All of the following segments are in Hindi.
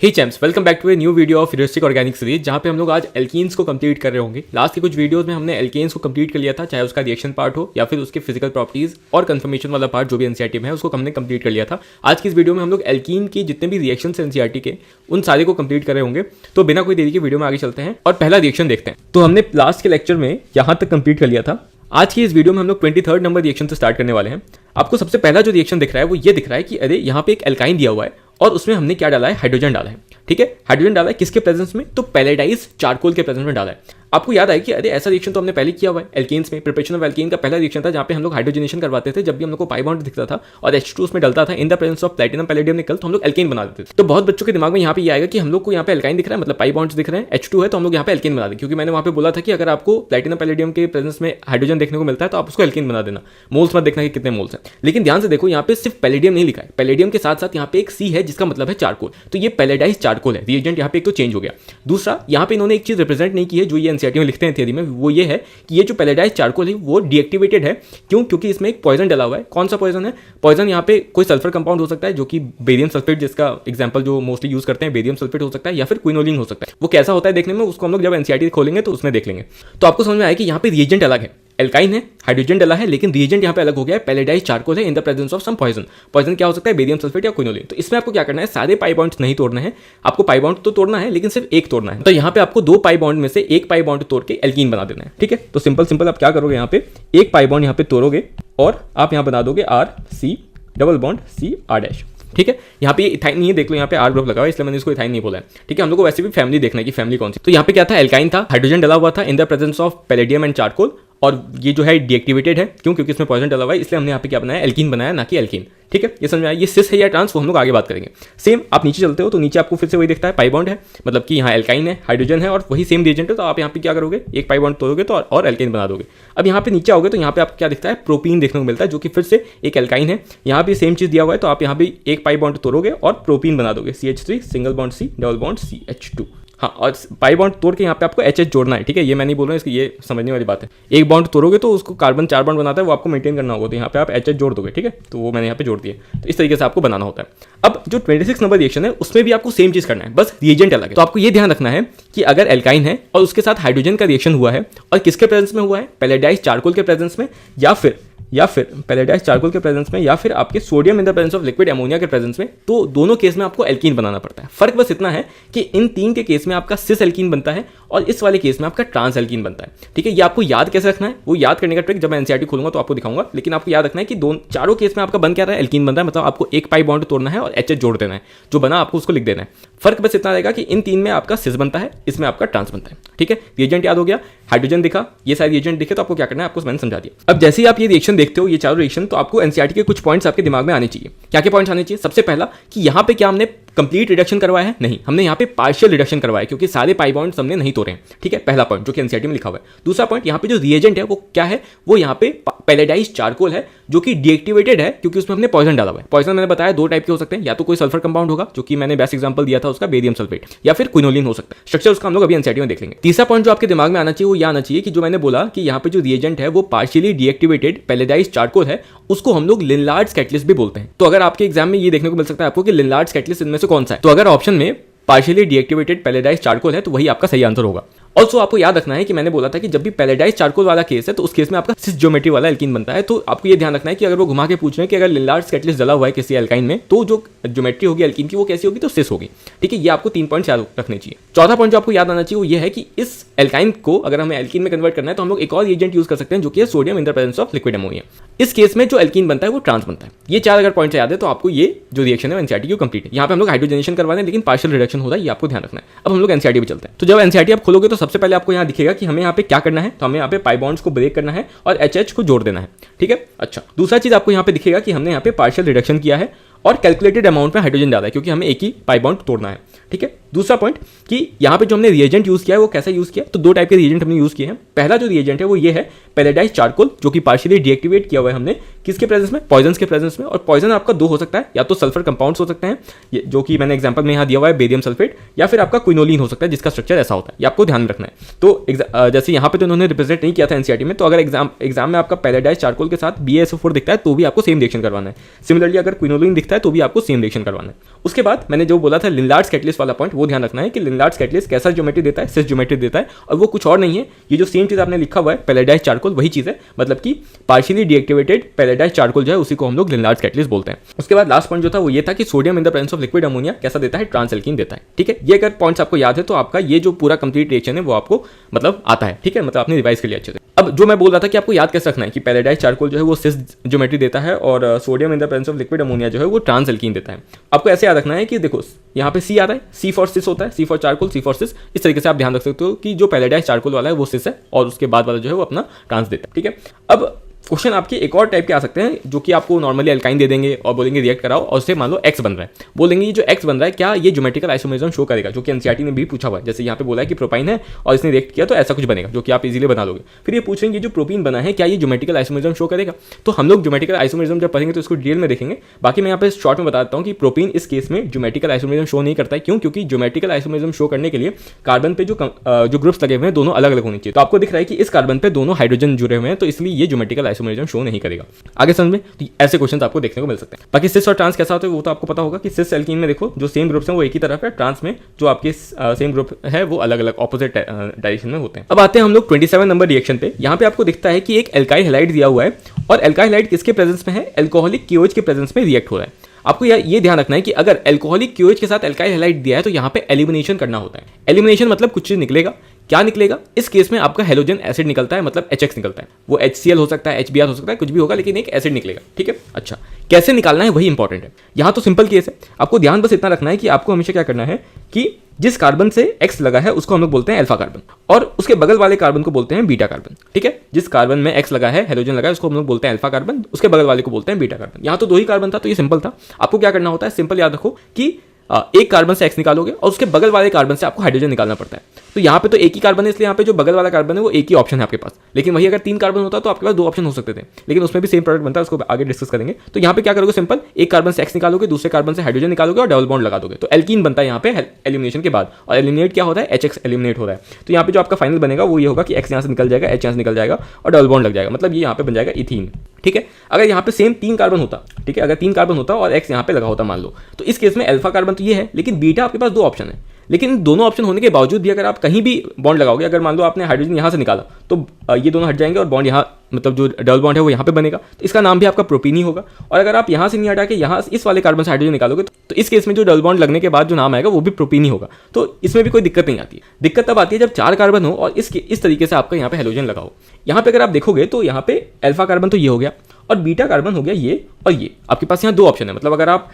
Hey champs, welcome back to a new video of realistic organic series, जहाँ पे हम लोग आज एल्कीन्स को कंप्लीट कर रहे होंगे। लास्ट के कुछ वीडियोस में हमने एल्केन्स को कंप्लीट कर लिया था, चाहे उसका रिएक्शन पार्ट हो या फिर उसके फिजिकल प्रॉपर्टीज और कंफर्मेशन वाला पार्ट जो भी एनसीईआरटी में है उसको हमने कंप्लीट कर लिया था। आज की इस वीडियो में हम लोग एल्कीन के जितने भी रिएक्शन एनसीईआरटी के उन सारे को कंप्लीट कर रहे होंगे। तो बिना कोई देरी के वीडियो में आगे चलते हैं और पहला रिएक्शन देखते हैं। तो हमने लास्ट के लेक्चर में यहाँ तक कंप्लीट कर लिया था। आज की इस वीडियो में हम लोग 23rd नंबर रिएक्शन से स्टार्ट करने वाले हैं। आपको सबसे पहला जो रिएक्शन दिख रहा है वो ये दिख रहा है कि अरे यहाँ पे एक एल्काइन दिया हुआ है और उसमें हमने क्या डाला है, हाइड्रोजन डाला है। ठीक है, हाइड्रोजन डाला है किसके प्रेजेंस में, तो पैलेडाइज चारकोल के प्रेजेंस में डाला है। आपको याद है कि अरे ऐसा रिएक्शन तो हमने पहले किया हुआ है एल्केन्स में। प्रिपरेशन ऑफ एल्केन का पहला रिएक्शन था जहाँ पे हम लोग हाइड्रोजनेशन करवाते थे। जब भी हम लोग को पाई बॉन्ड दिखता था और H2 उसमें डलता था इन the presence of platinum palladium निकल, तो हम लोग एल्केन बना देते थे। तो बहुत बच्चों के दिमाग में यहाँ पे ये आएगा कि हम लोग को यहाँ पे एल्काइन दिख रहा है, मतलब पाई बॉन्ड्स दिख रहे हैं, H2 है तो हम लोग यहाँ पे एल्केन बना दें। क्योंकि मैंने वहाँ पे बोला था कि अगर आपको प्लैटिनम पैलेडियम के प्रेजेंस में हाइड्रोजन देखने को मिलता है तो आप उसको एल्केन बना देना, मोल्स मत देखना कि कितने मोल्स हैं। लेकिन ध्यान से देखो, यहाँ पे सिर्फ पैलेडियम नहीं लिखा है, पैलेडियम के साथ साथ यहाँ पे एक C है जिसका मतलब है चारकोल। तो ये पैलेडाइज चारकोल है। रिएजेंट यहाँ पे एक तो चेंज हो गया। दूसरा, यहाँ पे इन्होंने एक चीज रिप्रेजेंट नहीं की है जो ये एनसीईआरटी में लिखते हैं थियरी में, वो ये है कि ये जो पैलेडाइज चारकोल है वो डीएक्टिवेटेड है। क्यों? क्योंकि इसमें एक पॉइजन डला हुआ है। कौन सा पॉइजन है? पॉइजन यहाँ पे कोई सल्फर कंपाउंड हो सकता है जो कि बेरियम सल्फेट, जिसका एग्जांपल जो मोस्टली यूज करते हैं बेरियम सल्फेट हो सकता है, या फिर क्विनोलिन हो सकता है। वो कैसा होता है देखने में, उसको हम लोग जब एनसीईआरटी खोलेंगे तो उसमें देख लेंगे। तो आपको समझ में आया कि यहाँ पे रिएजेंट अलग है, एल्काइन है, हाइड्रोजन डला है, लेकिन रिएजेंट यहाँ पे अलग हो गया है, पैलेडाइज चारकोल है in the presence of some poison. Poison क्या हो सकता है? बेरियम सल्फेट या क्विनोलिन। तो इसमें आपको क्या करना है, सारे पाई बॉन्ड्स नहीं तोड़ने हैं। आपको पाई बॉन्ड तो तोड़ना है लेकिन सिर्फ एक तोड़ना है। तो यहाँ पे आपको दो पाई बॉन्ड में से एक पाई बॉन्ड तोड़ के एल्कीन बना देना है। ठीक है, तो सिंपल आप क्या करोगे, यहाँ पे एक पाई बॉन्ड यहाँ पे तोड़ोगे और आप यहाँ बना दोगे RC डबल बॉन्ड CR'। ठीक है, यहाँ पे इथाइन नहीं है, देख लो यहाँ पे R ग्रुप लगा हुआ है, इसलिए मैंने इसको इथाइन नहीं बोला है। ठीक है, हम लोग को वैसे भी फैमिली देखना है कि फैमिली कौन सी। तो यहाँ पे क्या था, एल्काइन था, हाइड्रोजन डला हुआ था इन the presence of palladium and charcoal, और ये जो है डीएक्टिवेटेड है। क्यों? क्योंकि इसमें पॉइजन डला हुआ है, इसलिए हमने यहाँ पे क्या बनाया, एल्कीन बनाया, ना कि एल्कीन। ठीक है, ये समझ में आया। ये सिस है या ट्रांस, वो हम लोग आगे बात करेंगे। सेम आप नीचे चलते हो तो नीचे आपको फिर से वही दिखता है, पाई बॉन्ड है, मतलब कि यहाँ एल्काइन है, हाइड्रोजन है और वही सेम रिएजेंट है। तो आप यहाँ पे क्या करोगे, एक पाई बॉन्ड तोड़ोगे तो और एल्केन बना दोगे। अब यहाँ पे नीचे आओगे तो यहाँ पे आपको क्या दिखता है, प्रोपीन देखने को मिलता है, जो कि फिर से एक एल्काइन है। यहाँ भी सेम चीज दिया हुआ है, तो आप यहाँ भी एक पाई बॉन्ड तोड़ोगे और प्रोपीन बना दोगे, CH3 single bond C double bond CH2। हाँ, और पाई बॉन्ड तोड़ के यहाँ पे आपको HH जोड़ना है। ठीक है, ये मैं नहीं बोल रहा हूँ, इसकी ये समझने वाली बात है। एक बॉन्ड तोड़ोगे तो उसको कार्बन 4 बॉन्ड बनाता है, वो आपको मेंटेन करना होगा। तो यहाँ पे आप HH जोड़ दोगे। ठीक है, तो वो मैंने यहाँ पे जोड़ दिया। तो इस तरीके से आपको बनाना होता है। अब जो 26 नंबर रिएक्शन है उसमें भी आपको सेम चीज करना है, बस रिएजेंट अलग है। तो आपको ये ध्यान रखना है कि अगर एल्काइन है और उसके साथ हाइड्रोजन का रिएक्शन हुआ है और किसके प्रेजेंस में हुआ है, पैलेडाइज चारकोल के प्रेजेंस में, या फिर पैलेडाइज चारकोल के प्रेजेंस में, या फिर आपके sodium in the presence of liquid ammonia के प्रेजेंस में, तो दोनों केस में आपको एल्कीन बनाना पड़ता है। फर्क बस इतना है कि इन तीन के केस में आपका सिस एल्कीन बनता है और इस वाले केस में आपका ट्रांस एल्कीन बनता है। ठीक है, ये आपको याद कैसे रखना है, वो याद करने का ट्रिक जब मैं एनसीईआरटी खोलूंगा तो आपको दिखाऊंगा। लेकिन आपको याद रखना है कि चारों केस में आपका बन क्या रहा है, एल्कीन बन रहा है। मतलब आपको एक पाई बॉन्ड तोड़ना है और HH जोड़ देना है, जो बना आपको उसको लिख देना है। फर्क बस इतना रहेगा कि इन तीन में आपका सिस बनता है, इसमें आपका ट्रांस बनता है। ठीक है, रिएजेंट याद हो गया, हाइड्रोजन दिखा, ये सारे रिएजेंट दिखे, तो आपको क्या करना है, आपको मैंने समझा दिया। अब जैसे ही आप ये रिएक्शन देखते हो, ये चारों रिएक्शन, तो आपको एनसीईआरटी के कुछ पॉइंट्स आपके दिमाग में आने चाहिए। क्या क्या पॉइंट्स आने चाहिए? सबसे पहला कि यहाँ पे क्या हमने कंप्लीट रिडक्शन करवाया है? नहीं, हमने यहाँ पे पार्शियल रिडक्शन करवाया क्योंकि सारे पाई बॉन्ड्स हमने नहीं तोड़े हैं। ठीक है, पहला पॉइंट जो कि एनसीईआरटी में लिखा हुआ है। दूसरा पॉइंट, यहाँ पे जो रिएजेंट है वो क्या है, वो यहाँ पे पैलेडाइज चारकोल है जो कि डीएक्टिवेटेड है क्योंकि उसमें हमने पॉइजन डाला हुआ है। पॉइजन मैंने बताया दो टाइप के हो सकते हैं, या तो कोई सल्फर कंपाउंड होगा जो कि मैंने बेस्ट एग्जांपल दिया था उसका बेरियम सल्फेट, या फिर क्विनोलिन हो सकता है। स्ट्रक्चर उसका हम लोग अभी एनसीईआरटी में देख लेंगे। तीसरा पॉइंट जो आपके दिमाग में आना चाहिए वो ये आना चाहिए कि जो मैंने बोला कि यहाँ पे जो रिएजेंट है वो पार्शियली डीएक्टिवेटेड पैलेडाइज चारकोल है, उसको हम लोग लिनलार्ड्स कैटलिस्ट भी बोलते हैं। तो अगर आपके एग्जाम में ये देखने को मिल सकता है आपको कि लिनलार्ड्स कैटलिस्ट इनमें से कौन सा है, तो अगर ऑप्शन में पार्शियली डीएक्टिवेटेड पैलेडाइज चारकोल है तो वही आपका सही आंसर होगा। ऑल्सो आपको याद रखना है कि मैंने बोला था कि जब भी पैलेडाइज चारकोल वाला केस है तो उस केस में आपका सिस ज्योमेट्री वाला एल्कीन बनता है। तो आपको ये ध्यान रखना है कि अगर वो घुमा के पूछ रहे हैं कि अगर लिनलार्ड्स कैटलिस्ट डला हुआ है किसी एल्काइन में तो जो ज्योमेट्री होगी एल्कीन की वो कैसी होगी, तो सिस होगी। ठीक है, ये आपको 3 पॉइंट्स याद रखने चाहिए। चौथा पॉइंट जो आपको याद आना चाहिए वो ये है कि इस एल्काइन को अगर हमें एल्कीन में कन्वर्ट करना है तो हम लोग एक और एजेंट यूज कर सकते हैं जो कि है sodium in the presence of liquid ammonia. इस केस में जो एल्कीन बनता है वो ट्रांस बनता है। ये 4 अगर पॉइंट्स याद है तो आपको ये जो रिएक्शन है एनसीईआरटी की कंप्लीट है। यहाँ पे हम लोग हाइड्रोजनेशन करवा रहे हैं लेकिन पार्शियल रिडक्शन होता है, ये आपको ध्यान रखना है। अब हम लोग एनसीईआरटी पे चलते हैं। तो जब एनसीईआरटी आप खोलोगे तो सबसे पहले आपको यहाँ दिखेगा कि हमें यहाँ पे क्या करना है, तो हमें यहाँ पे पाई बॉन्ड्स को ब्रेक करना है और HH को जोड़ देना है। ठीक है, अच्छा, दूसरा चीज आपको यहाँ पे दिखेगा कि हमने यहाँ पे पार्शियल रिडक्शन किया है और कैलकुलेटेड अमाउंट में हाइड्रोजन डाला है क्योंकि हमें एक ही पाई बॉन्ड तोड़ना है। ठीक है, दूसरा पॉइंट कि यहाँ पे जो हमने रिएजेंट यूज किया है वो कैसा यूज किया है, तो दो टाइप के रिएजेंट हमने यूज किए हैं। पहला जो रिएजेंट है वो ये है पैलेडाइज चारकोल, जो कि पार्शियली डीएक्टिवेट किया हुआ है हमने किसके प्रेजेंस में, पॉइजन के प्रेजेंस में। और पॉइजन आपका दो हो सकता है, या तो सल्फर कंपाउंड्स हो सकते हैं जो कि मैंने एग्जांपल में यहाँ दिया हुआ है बेरियम सल्फेट, या फिर आपका क्विनोलिन हो सकता है जिसका स्ट्रक्चर ऐसा होता है, ये आपको ध्यान में रखना है। तो जैसे यहाँ पे तो उन्होंने रिप्रेजेंट नहीं किया था एनसीईआरटी में, तो अगर एग्जाम में आपका पैलेडाइज चारकोल के साथ BaSO4 दिखता है तो भी आपको सेम रिएक्शन करवाना है। सिमिलरली अगर क्विनोलिन दिखता है तो भी आपको सेम रिएक्शन करवाना है। उसके बाद मैंने जो बोला था लिनलार्ड्स कैटलिस्ट वाला पॉइंट, वो ध्यान रखना है कि लिनलार्ड्स कैटलिस्ट कैसा ज्योमेट्री देता है, सिस ज्योमेट्री देता है, और वो कुछ और नहीं है, ये जो सेम चीज आपने लिखा हुआ है पैलेडाइज चारकोल वही चीज है, मतलब कि पार्शियली डीएक्टिवेटेड पैलेडाइज चारकोल जो है उसी को हम लोग लिनलार्ड्स कैटलिस्ट बोलते हैं। उसके बाद लास्ट पॉइंट जो था वो ये था कि sodium in the presence of liquid ammonia कैसा देता है, ट्रांस एल्कीन देता है। ठीक है, ये अगर पॉइंट्स आपको याद है तो आपका ये जो पूरा कंप्लीट रिएक्शन है वो आपको मतलब आता है। ठीक है, मतलब आपने रिवाइज कर लिया अच्छे से। अब जो मैं बोल रहा था कि आपको याद कैसे रखना है कि पैलेडाइज चारकोल जो है वो सिस ज्योमेट्री देता है और sodium in the presence of liquid ammonia जो है वो ट्रांस एल्कीन देता है। आपको ऐसे याद रखना है कि देखो यहाँ पे सी आता है, सी फॉर सिस होता है, सी फॉर चारकोल, सी फॉर सिस। इस तरीके से आप ध्यान रख सकते हो कि जो पैलेडाइज चारकोल वाला है वो सिस है और उसके बाद वाला जो है वो अपना ट्रांस देता है। ठीक है, अब क्वेश्चन आपके एक और टाइप के आ सकते हैं जो कि आपको नॉर्मली अल्काइन दे देंगे और बोलेंगे रिएक्ट कराओ, और उससे मान लो एक्स बन रहा है, बोलेंगे ये जो एक्स बन रहा है क्या ये ज्योमेट्रिकल आइसोमेरिज्म शो करेगा, जो कि एनसीईआरटी ने भी पूछा हुआ है। जैसे यहाँ पे बोला है कि प्रोपाइन है और इसने रिएक्ट किया तो ऐसा कुछ बनेगा, जो कि आप इजीली बना लोगे। फिर ये पूछेंगे जो प्रोपीन बना है क्या ये ज्योमेट्रिकल आइसोमेरिज्म शो करेगा। तो हम लोग ज्योमेट्रिकल आइसोमेरिज्म जब पढ़ेंगे तो इसको डिटेल में देखेंगे। बाकी मैं यहाँ पे शॉर्ट में बताता हूँ कि प्रोपीन इस केस में ज्योमेट्रिकल आइसोमेरिज्म शो नहीं करता है। क्यों? क्योंकि ज्योमेट्रिकल आइसोमेरिज्म शो करने के लिए कार्बन पे जो ग्रुप्स लगे हुए हैं दोनों अलग अलग होने चाहिए। तो आपको दिख रहा है कि इस कार्बन पे दोनों हाइड्रोजन जुड़े हुए हैं, तो इसलिए ये ज्योमेट्रिकल आइसोमेरिज्म शो नहीं करेगा। आगे समझ में, तो ऐसे क्वेश्चन आपको देखने को मिल सकते हैं। बाकी सिस और ट्रांस कैसा होता है वो तो आपको पता होगा कि सिस एल्कीन में देखो जो सेम ग्रुप्स हैं वो एक ही तरफ है, ट्रांस में जो आपके सेम ग्रुप है वो अलग अलग ऑपोजिट डायरेक्शन में होते हैं। अब आते हैं हम लोग 27 नंबर रिएक्शन पे। यहाँ पे आपको दिखता है कि एक एल्काइल हैलाइड दिया हुआ है और एल्काइल हैलाइड किसके प्रेजेंस में है, अल्कोहलिक KOH के प्रेजेंस में रिएक्ट हो रहा है। आपको ये ध्यान रखना है कि अगर अल्कोहलिक KOH के साथ एल्काइल हैलाइड दिया है तो यहाँ पे एलिमिनेशन करना होता है। एलिमिनेशन मतलब कुछ चीज निकलेगा, क्या निकलेगा, इस केस में आपका हेलोजन एसिड निकलता है, मतलब HX निकलता है। वो HCl हो सकता है, HBr हो सकता है, कुछ भी होगा, लेकिन एक एसिड निकलेगा। ठीक है, अच्छा कैसे निकालना है वही इंपॉर्टेंट है। यहाँ तो सिंपल केस है, आपको ध्यान बस इतना रखना है कि आपको हमेशा क्या करना है कि जिस कार्बन से X लगा है उसको हम लोग बोलते हैं अल्फा कार्बन और उसके बगल वाले कार्बन को बोलते हैं बीटा कार्बन। ठीक है, जिस कार्बन में X लगा है, हेलोजन लगा है, उसको हम लोग बोलते हैं अल्फा कार्बन, उसके बगल वाले को बोलते हैं बीटा कार्बन। यहाँ तो दो ही कार्बन था तो ये सिंपल था। आपको क्या करना होता है, सिंपल याद रखो कि एक कार्बन से X निकालोगे और उसके बगल वाले कार्बन से आपको हाइड्रोजन निकालना पड़ता है। तो यहाँ पे तो एक ही कार्बन है, इसलिए यहाँ पे जो बगल वाला कार्बन है वो एक ही ऑप्शन है आपके पास। लेकिन वही अगर 3 कार्बन होता तो आपके पास 2 ऑप्शन हो सकते थे, लेकिन उसमें भी सेम प्रोडक्ट बनता है, उसको आगे डिस्कस करेंगे। तो यहाँ पे क्या करोगे, सिंपल एक कार्बन से X निकालोगे, दूसरे कार्बन से हाइड्रोजन निकालोगे और डबल बॉन्ड लगा दोगे, तो एल्कीन बनता है यहाँ पे एलिमिनेशन के बाद। और एलिमिनेट क्या होता है, HX एलिमिनेट हो रहा है। तो यहाँ पे जो आपका फाइनल बनेगा वो ये होगा कि X यहाँ से निकल जाएगा, H यहाँ से निकल जाएगा और डबल बॉन्ड लग जाएगा, मतलब ये यहाँ पे बन जाएगा इथीन। ठीक है, अगर यहाँ पे सेम 3 कार्बन होता, ठीक है, अगर 3 कार्बन होता और X यहाँ पे लगा होता मान लो, तो इस केस में अल्फा कार्बन तो ये है, लेकिन बीटा आपके पास 2 ऑप्शन है। लेकिन इन दोनों ऑप्शन होने के बावजूद भी अगर आप कहीं भी बॉन्ड लगाओगे, अगर मान लो आपने हाइड्रोजन यहाँ से निकाला तो ये दोनों हट जाएंगे और बॉन्ड यहाँ, मतलब जो डबल बॉन्ड है वो यहाँ पे बनेगा, तो इसका नाम भी आपका प्रोपीन ही होगा। और अगर आप यहाँ से नहीं हटा के यहाँ इस वाले कार्बन से हाइड्रोजन निकालोगे तो इस केस में जो डबल बॉन्ड लगने के बाद जो नाम आएगा वो भी प्रोपीन ही होगा। तो इसमें भी कोई दिक्कत नहीं आती है। दिक्कत तब आती है जब 4 कार्बन हो और इस तरीके से आपका यहाँ पे हेलोजन लगा हो। यहाँ पे अगर आप देखोगे तो यहाँ पे अल्फा कार्बन तो ये हो गया और बीटा कार्बन हो गया ये और ये। आपके पास यहाँ 2 ऑप्शन है, मतलब अगर आप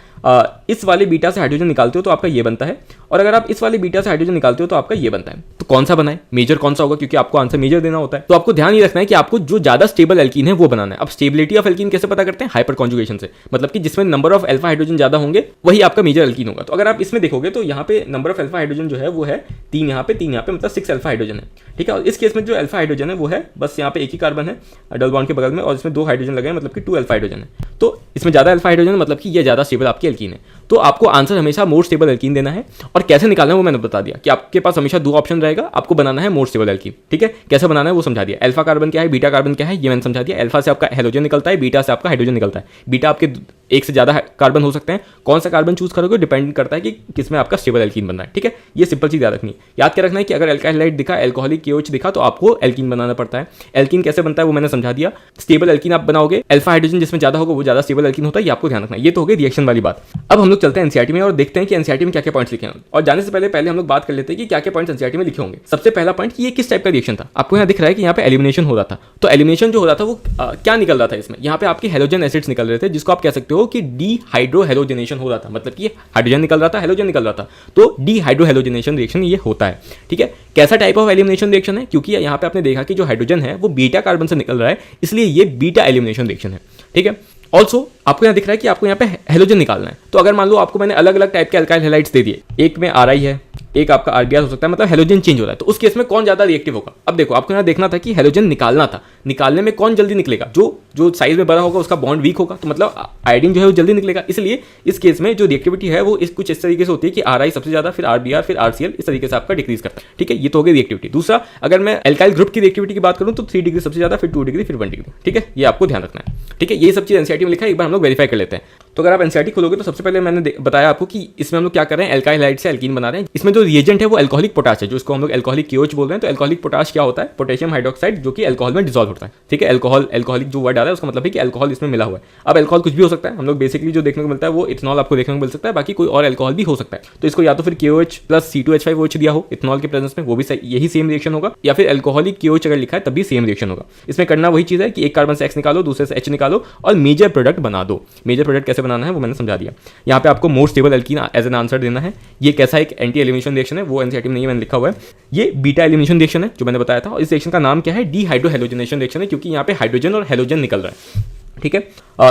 इस वाले बीटा से हाइड्रोजन निकालते हो तो आपका ये बनता है, और अगर आप इस वाले बीटा से हाइड्रोजन निकालते हो तो आपका ये बनता है। तो कौन सा बनाए, मेजर कौन सा होगा, क्योंकि आपको आंसर मेजर देना होता है। तो आपको ध्यान ये रखना है कि आपको जो ज्यादा स्टेबल एल्कीन है वो बनाना है। अब स्टेबिलिटी ऑफ एल्कीन कैसे पता करते हैं, हाइपर कॉन्जुगेशन से, मतलब कि जिसमें नंबर ऑफ अल्फा हाइड्रोजन ज्यादा होंगे वही आपका मेजर एल्कीन होगा। तो अगर आप इसमें देखोगे तो यहाँ पे नंबर ऑफ अल्फा हाइड्रोजन जो है वो है 3 यहाँ पे, 3 यहाँ पे, मतलब 6 अल्फा हाइड्रोजन है। ठीक है, और इस केस में जो अल्फा हाइड्रोजन है वो है बस यहाँ पे एक ही कार्बन है डबल बॉन्ड के बगल में और इसमें 2 हाइड्रोजन लगे हैं, मतलब कि 2 अल्फा हाइड्रोजन है। तो इसमें ज्यादा अल्फा हाइड्रोजन मतलब कि ये ज्यादा स्टेबल आपकी एल्कीन है। तो आपको आंसर हमेशा मोर स्टेबल एल्कीन देना है। और कैसे निकालना है वो मैंने बता दिया कि आपके पास हमेशा 2 ऑप्शन रहेगा, आपको बनाना है मोर स्टेबल एल्कीन। ठीक है, कैसे बनाना है वो समझा दिया। अल्फा कार्बन क्या है, बीटा कार्बन क्या है, ये मैंने समझा दिया। अल्फा से आपका हेलोजन निकलता है, बीटा से आपका हाइड्रोजन निकलता है। बीटा आपके एक से ज्यादा कार्बन हो सकते हैं, कौन सा कार्बन चूज करोगे डिपेंड करता है कि किसमें आपका स्टेबल एल्कीन बनना है। ठीक है, ये सिंपल चीज याद रखनी है। याद क्या रखना है कि अगर अल्काइल हैलाइड दिखा, अल्कोहलिक KOH दिखा तो आपको एल्कीन बनाना पड़ता है। एल्कीन कैसे बनता है वो मैंने समझा दिया। स्टेबल एल्कीन आप बनाओगे, अल्फा हाइड्रोजन जिसमें ज्यादा होगा वो ज्यादा स्टेबल एल्कीन होता है, ये आपको ध्यान रखना है। ये तो हो गई रिएक्शन वाली बात। अब हम लोग चलते हैं एनसीईआरटी में और देखते हैं कि एनसीईआरटी में क्या क्या पॉइंट्स लिखे हैं। और जाने से पहले हम लोग बात कर लेते हैं कि क्या क्या पॉइंट्स एनसीईआरटी में लिखे होंगे। सबसे पहला पॉइंट कि ये किस टाइप का रिएक्शन था। आपको यहाँ दिख रहा है कि यहाँ पे एलिमिनेशन हो रहा था। तो एलिमिनेशन जो हो रहा था वो क्या निकल रहा था इसमें, यहाँ पे आपके हेलोजन एसिड्स निकल रहे थे, जिसको आप कह सकते हो कि डीहाइड्रोहेलोजनेशन हो रहा था, मतलब कि हाइड्रोजन निकल रहा था, हेलोजन निकल रहा था। तो डीहाइड्रोहेलोजनेशन रिएक्शन ये होता है। ठीक है, कैसा टाइप ऑफ एलिमिनेशन रिएक्शन है, क्योंकि यहाँ पे आपने देखा कि जो हाइड्रोजन है वो बीटा कार्बन से निकल रहा है, इसलिए ये बीटा एलिमिनेशन रिएक्शन है। ठीक है, ऑल्सो आपको यहाँ दिख रहा है कि आपको यहाँ पे हेलोजन निकालना है। तो अगर मान लो आपको मैंने अलग अलग टाइप के अल्काइल हैलाइड्स दे दिए, एक में RI है, एक आपका आरबीआर हो सकता है, मतलब हेलोजन चेंज हो रहा है, तो उस केस में कौन ज्यादा रिएक्टिव होगा। अब देखो आपको यहाँ देखना था कि हेलोजन निकालना था, निकालने में कौन जल्दी निकलेगा, जो साइज में बड़ा होगा उसका बॉन्ड वीक होगा, तो मतलब आयोडीन जो है वो जल्दी निकलेगा। इसलिए इस केस में जो रिएक्टिविटी है वो कुछ इस तरीके से होती है कि आरआई सबसे ज्यादा, फिर आरबीआर, फिर आरसीएल, इस तरीके से आपका डिक्रीज करता है। ठीक है, ये तो हो गई रिएक्टिविटी। दूसरा, अगर मैं एल्काइल ग्रुप की रिएक्टिविटी की बात करूं तो 3 डिग्री सबसे ज्यादा, फिर 2 डिग्री, फिर 1 डिग्री। ठीक है, ये आपको ध्यान रखना है। ठीक है, ये सब चीज एनसीईआरटी में लिखा है, एक बार हम लोग वेरीफाई कर लेते हैं। तो अगर आप एनसीईआरटी खोलोगे तो सबसे पहले मैंने बताया आपको कि इसमें हम लोग क्या कर रहे हैं, एल्काइल हाइड्राइड से एल्कीन बना रहे हैं। इसमें जो रिएजेंट है वो अल्कोहलिक पोटाश है, जो इसको हम लोग अल्कोहलिक KOH बोल रहे हैं। तो अल्कोहलिक पोटाश क्या होता है, पोटेशियम हाइड्रोक्साइड, जो कि अल्कोहल में डिसॉल्व होता है। ठीक है, अल्कोहलिक जो वर्ड आ रहा है उसका मतलब है कि अल्कोहल इसमें मिला हुआ है। अब अल्कोहल कुछ भी हो सकता है, हम लोग बेसिकली जो देखने को मिलता है वो इथनॉल आपको देखने को मिल सकता है, बाकी कोई और अल्कोहल भी हो सकता है। तो इसको या तो फिर KOH प्लस C2H5OH दिया हो इथनॉल के प्रेजेंस में, वो भी यही सेम रिएक्शन होगा, या फिर अल्कोहलिक KOH अगर लिखा है तब भी सेम रिएक्शन होगा। इसमें करना वही चीज है कि एक कार्बन से X निकालो, दूसरे से H निकालो और मेजर प्रोडक्ट बना दो। मेजर प्रोडक्ट कैसे बनाना है वो मैंने समझा दिया। यहाँ पे आपको more stable alkene as an answer देना है। ये कैसा एक एंटी एलिमिनेशन रिएक्शन है, वो एनसीईआरटी में नहीं, मैंने लिखा हुआ है। ये बीटा एलिमिनेशन रिएक्शन है जो मैंने बताया था, और इस रिएक्शन का नाम क्या है, डीहाइड्रोहेलोजनेशन रिएक्शन है, क्योंकि यहाँ पे हाइड्रोजन और हेलोजन निकल रहा है। ठीक है,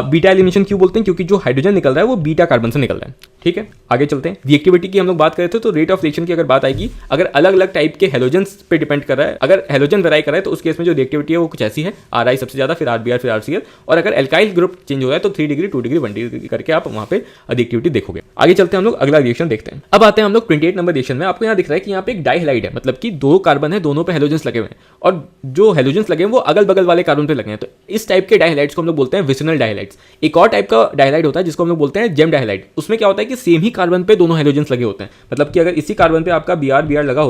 बीटा एलिमिनेशन क्यों बोलते हैं, क्योंकि जो हाइड्रोजन निकल रहा है वो बीटा कार्बन से निकल रहा है। ठीक है, आगे चलते हैं। रिएक्टिविटी की हम लोग बात करें थे, तो रेट ऑफ रिएक्शन की अगर बात आएगी, अगर अलग अलग टाइप के हेलोजन्स पे डिपेंड कर रहा है, अगर हेलोजन वेराई कर रहा है तो उस केस में जो रिएक्टिविटी है वो कुछ ऐसी है, आरआई सबसे ज्यादा, फिर आरबीआर, फिर आरसीएल, और अगर एल्काइल ग्रुप चेंज हो रहा है तो 3 डिग्री, 2 डिग्री, 1 डिग्री करके आप वहां पे रिएक्टिविटी देखोगे। आगे चलते हैं हम लोग, अगला रिएक्शन देखते हैं। अब आते हैं हम लोग 28 नंबर रिएक्शन में। आपको यहाँ दिख रहा है कि यहाँ पे एक डाइहाइड है, मतलब कि 2 कार्बन है, दोनों पे हेलोजन्स लगे हुए हैं, और जो हेलोजन्स लगे हैं वो अगल बगल वाले कार्बन पे लगे हैं। तो इस टाइप के डाइहाइड्स को हम लोग बोलते हैं विसिनल डाइहाइड्स। एक और टाइप का डाइहाइड होता है जिसको हम लोग बोलते हैं जेम डाइहाइड। उसमें क्या होता है कि सेम ही कार्बन पे दोनों हेलोजन्स लगे होते हैं, मतलब कि अगर इसी कार्बन पे आपका Br लगा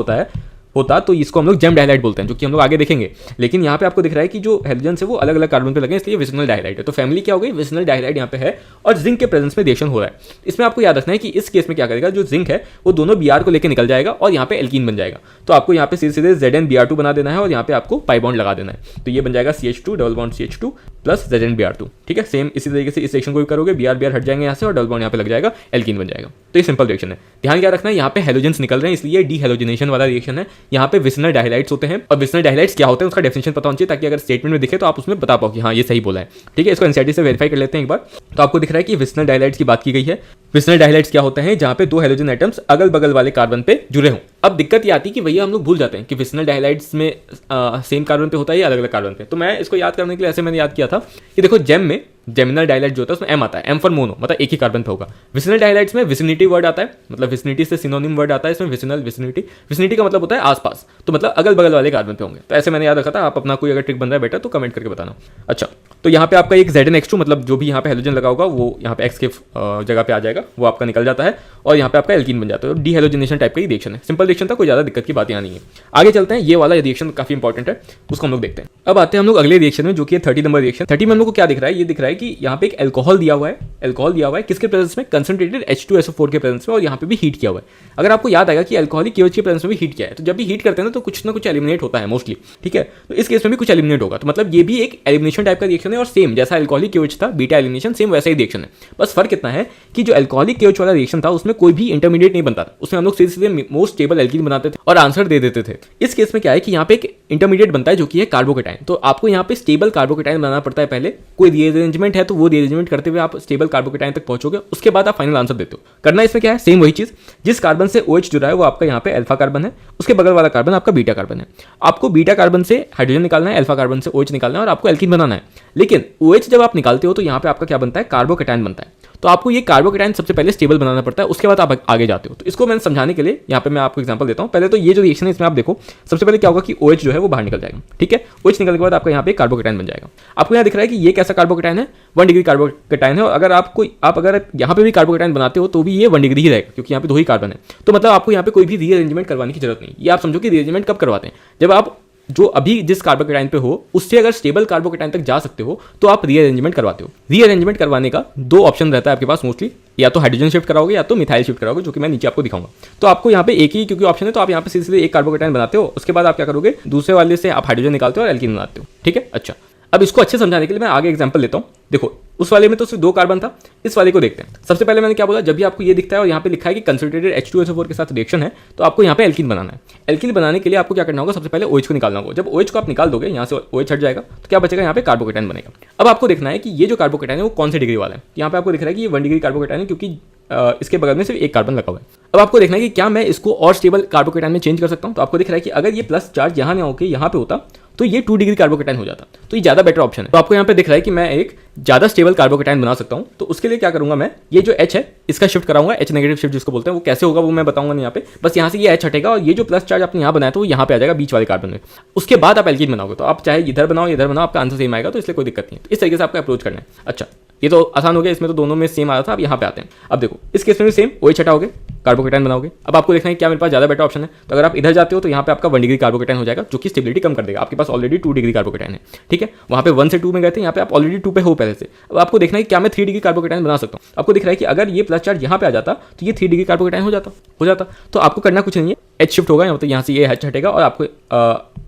होता तो इसको हम लोग जेम डाइहाइड बोलते हैं, जो कि हम लोग आगे देखेंगे। लेकिन यहाँ पे आपको दिख रहा है कि जो हेलोजन्स है वो अलग अलग कार्बन पे लगे हैं, इसलिए विसिनल डाइहाइड है। तो फैमिली क्या हो गई, विसिनल डाइहाइड यहाँ पे है, और जिंक के प्रेजेंस में रिएक्शन हो रहा है। इसमें आपको याद रखना है कि इस केस में क्या करेगा, जो जिंक है वो दोनों Br को लेकर निकल जाएगा और यहाँ पे एल्कीन बन जाएगा। तो आपको यहाँ पे सीधे ZnBr2 बना देना है, और यहाँ पे आपको पाई बॉन्ड लगा देना है। तो ये बन जाएगा CH2 double bond CH2 plus ZnBr2। ठीक है, सेम इसी तरीके से इस रिएक्शन को भी करोगे, Br हट जाएंगे यहाँ से और डबल बॉन्ड यहाँ पे लग जाएगा, एल्कीन बन जाएगा। तो ये सिंपल रिएक्शन है। ध्यान क्या रखना है, यहाँ पे हेलोजन्स निकल रहे हैं, इसलिए डीहेलोजनेशन वाला रिएक्शन है। यहाँ पे विसिनल डाइहाइड्स होते हैं, और विसिनल डाइहाइड्स क्या होते हैं उसका डेफिनेशन पता होना चाहिए, ताकि अगर स्टेटमेंट में दिखे तो आप उसमें बता पाओ कि हाँ ये सही बोला है। ठीक है, इसको एनसीईआरटी से वेरीफाई कर लेते हैं एक बार। तो आपको दिख रहा है कि विसिनल डाइहाइड्स की बात की गई है। विसिनल डाइहाइड्स क्या होते हैं, जहाँ पे 2 हेलोजन एटम्स अगल बगल वाले कार्बन पे जुड़े हों। अब दिक्कत ये आती है कि भैया हम लोग भूल जाते हैं कि विसिनल डाइहाइड्स में सेम कार्बन पे होता है या अलग अलग कार्बन पे। तो मैं इसको याद करने के लिए ऐसे मैंने याद किया था कि देखो जेम में जेमिनल डाइहाइड जो होता है उसमें M आता है, M फॉर मोनो, मतलब एक ही कार्बन पे होगा। विसिनल डाइहाइड्स में विसिनिटी वर्ड आता है, मतलब विसिनिटी से सिनोनिम वर्ड आता है इसमें, विसिनल विसिनिटी। विसिनिटी का मतलब होता है आसपास, तो मतलब अगल बगल वाले कार्बन पे होंगे। तो ऐसे मैंने याद रखा था, आप अपना कोई अगर ट्रिक बन रहा है बेटा तो कमेंट करके बताना। अच्छा, तो यहाँ पे आपका एक ZnX2, मतलब जो भी यहाँ पे हेलोजन लगा होगा वो यहाँ पे X के जगह पे आ जाएगा, वो आपका निकल जाता है, और यहाँ पे आपका एल्कीन बन जाता है। डीहेलोजनेशन टाइप का ही रिएक्शन है, सिंपल रिएक्शन था, कोई ज्यादा दिक्कत की बात यहाँ नहीं है। आगे चलते हैं, ये वाला रिएक्शन काफी इंपॉर्टेंट है, उसको हम लोग देखते हैं। अब आते हैं हम लोग अगले रिएक्शन में, जो कि 30 नंबर रिएक्शन। 30 में हम लोग को क्या दिख रहा है, ये दिख रहा है कि यहाँ पे एक अल्कोहल दिया हुआ है, किसके प्रेजेंस में, कंसंट्रेटेड H2SO4 के प्रेजेंस में, और यहाँ पे भी हीट किया हुआ है। अगर आपको याद आएगा कि अल्कोहलिक KOH के प्रेजेंस में भी हीट किया है, तो जब भी हीट करते हैं ना तो कुछ ना कुछ एलिमिनेट होता है मोस्टली। ठीक है, तो इस केस में भी कुछ एलिमिनेट होगा, तो मतलब ये भी एक एलिमिनेशन टाइप का रिएक्शन है, और सेम जैसा अल्कोहलिक KOH था बीटा एलिमिनेशन, सेम वैसा ही रिएक्शन है। बस फर्क इतना है कि जो अल्कोहलिक KOH वाला रिएक्शन था उसमें कोई भी इंटरमीडिएट नहीं बनता था, उसमें हम लोग सीधे मोस्ट स्टेबल एल्कीन बनाते थे और आंसर दे देते थे। इस केस में क्या है कि यहाँ पे एक इंटरमीडिएट बनता है जो कि है कार्बोकेटाइन। तो आपको यहाँ पे स्टेबल कार्बोकेटाइन बनाना पड़ता है पहले, कोई रीअरेंजमेंट है तो वो रीअरेंजमेंट करते हुए आप स्टेबल कार्बोकेटाइन तक पहुंचोगे, उसके बाद आप फाइनल आंसर देते हो। करना इसमें क्या है, सेम वही चीज, जिस कार्बन से OH जुड़ा है वो आपका यहाँ पे अल्फा कार्बन है, उसके बगल वाला कार्बन आपका बीटा कार्बन है। आपको बीटा कार्बन से हाइड्रोजन निकालना है, अल्फा कार्बन से OH निकालना है, और आपको एल्कीन बनाना है। लेकिन OH जब आप निकालते हो तो यहाँ पे आपका क्या बनता है, कार्बोकेटाइन बनता है। तो आपको ये कार्बोकेटाइन सबसे पहले स्टेबल बनाना पड़ता है, उसके बाद आप आगे जाते हो। तो इसको मैंने समझाने के लिए यहाँ पे मैं आपको एग्जांपल देता हूँ। पहले तो ये जो रिएक्शन है इसमें आप देखो, सबसे पहले क्या होगा कि OH जो है वो बाहर निकल जाएगा। ठीक है, OH निकलने के बाद आपका यहाँ पे कार्बोकेटाइन बन जाएगा। आपको यहाँ दिख रहा है कि ये कैसा कार्बोकेटाइन है, 1 डिग्री कार्बोकेटाइन है, और अगर आप अगर यहाँ पे भी कार्बोकेटाइन बनाते हो तो भी ये 1 डिग्री ही रहेगा, क्योंकि यहाँ पे 2 ही कार्बन है। तो मतलब आपको यहाँ पे कोई भी रीअरेंजमेंट करवाने की जरूरत नहीं। ये आप समझो कि रीअरेंजमेंट कब करवाते हैं, जब आप जो अभी जिस कार्बोकेटाइन पे हो उससे अगर स्टेबल कार्बोकेटाइन तक जा सकते हो तो आप रीअरेंजमेंट करवाते हो। रीअरेंजमेंट करवाने का 2 ऑप्शन रहता है आपके पास मोस्टली, या तो हाइड्रोजन शिफ्ट कराओगे या तो मिथाइल शिफ्ट कराओगे, जो कि मैं नीचे आपको दिखाऊंगा। तो आपको यहाँ पे एक ही क्योंकि ऑप्शन है, तो आप यहाँ पे सीधे एक कार्बोकेटाइन बनाते हो, उसके बाद आप क्या करोगे, दूसरे वाले से आप हाइड्रोजन निकालते हो और एल्कीन बनाते हो। ठीक है, अच्छा, अब इसको अच्छे समझाने के लिए मैं आगे एग्जांपल लेता हूँ। देखो उस वाले में तो सिर्फ 2 कार्बन था, इस वाले को देखते हैं। सबसे पहले मैंने क्या बोला, जब भी आपको ये दिखता है और यहाँ पे लिखा है कि कंसंट्रेटेड H2SO4 के साथ रिएक्शन है, तो आपको यहाँ पे एल्कीन बनाना है। एल्कीन बनाने के लिए आपको क्या करना होगा, सबसे पहले OH को निकालना होगा। जब OH को आप निकाल दोगे, यहाँ से OH हट जाएगा, तो क्या बचेगा, यहाँ पे कार्बोकेटाइन बनेगा। अब आपको देखना है कि ये जो कार्बोकेटाइन है वो कौन से डिग्री वाला है। यहाँ पे आपको दिख रहा है कि ये 1 डिग्री कार्बोकेटाइन है, क्योंकि इसके बगल में सिर्फ एक कार्बन लगा हुआ है। अब आपको देखना है कि क्या मैं इसको और स्टेबल कार्बोकेटाइन में चेंज कर सकता हूं। तो आपको दिख रहा है कि अगर ये प्लस चार्ज यहाँ ना होकर यहाँ पे होता तो ये 2 डिग्री कार्बोकेटाइन हो जाता, तो ये ज़्यादा बेटर ऑप्शन है। तो आपको यहाँ पे दिख रहा है कि मैं एक ज़्यादा स्टेबल कार्बोकेटाइन बना सकता हूँ। तो उसके लिए क्या करूँगा, मैं ये जो H है इसका शिफ्ट कराऊंगा, H नेगेटिव शिफ्ट जिसको बोलते हैं। वो कैसे होगा वो मैं बताऊंगा नहीं यहाँ पे, बस यहाँ से ये H हटेगा और ये जो प्लस चार्ज आपने यहाँ बनाया तो वो यहाँ पे आ जाएगा बीच वाले कार्बन में। उसके बाद आप एल्कीन बनाओगे, तो आप चाहे इधर बनाओ इधर बनाओ, आपका आंसर सेम आएगा, तो इसलिए कोई दिक्कत नहीं है। तो इस तरीके से आपका अप्रोच करना है। अच्छा, ये तो आसान हो गया, इसमें तो दोनों में सेम आ रहा था। अब यहाँ पे आते हैं। अब देखो इस केस में भी सेम OH हटाओगे, कार्बोकेटाइन बनाओगे। अब आपको देखना है क्या मेरे पास ज़्यादा बेटर ऑप्शन है। तो अगर आप इधर जाते हो तो यहाँ पे आपका 1 डिग्री कार्बोकेटाइन हो जाएगा, जो कि स्टेबिलिटी कम कर देगा। आपके पास ऑलरेडी 2 डिग्री कार्बोकेटाइन है, ठीक है। वहाँ पे 1 से 2 में गए थे, यहाँ पे आप ऑलरेडी 2 पे हो पहले से। अब आपको देखना है कि क्या मैं 3 डिग्री कार्बोकेटाइन बना सकता हूँ। आपको दिख रहा है कि अगर ये प्लस चार्ज यहाँ पे आ जाता तो ये 3 डिग्री कार्बोकेटाइन हो जाता। तो आपको करना कुछ नहीं है, H शिफ्ट होगा, तो यहाँ से ये H हटेगा और आपको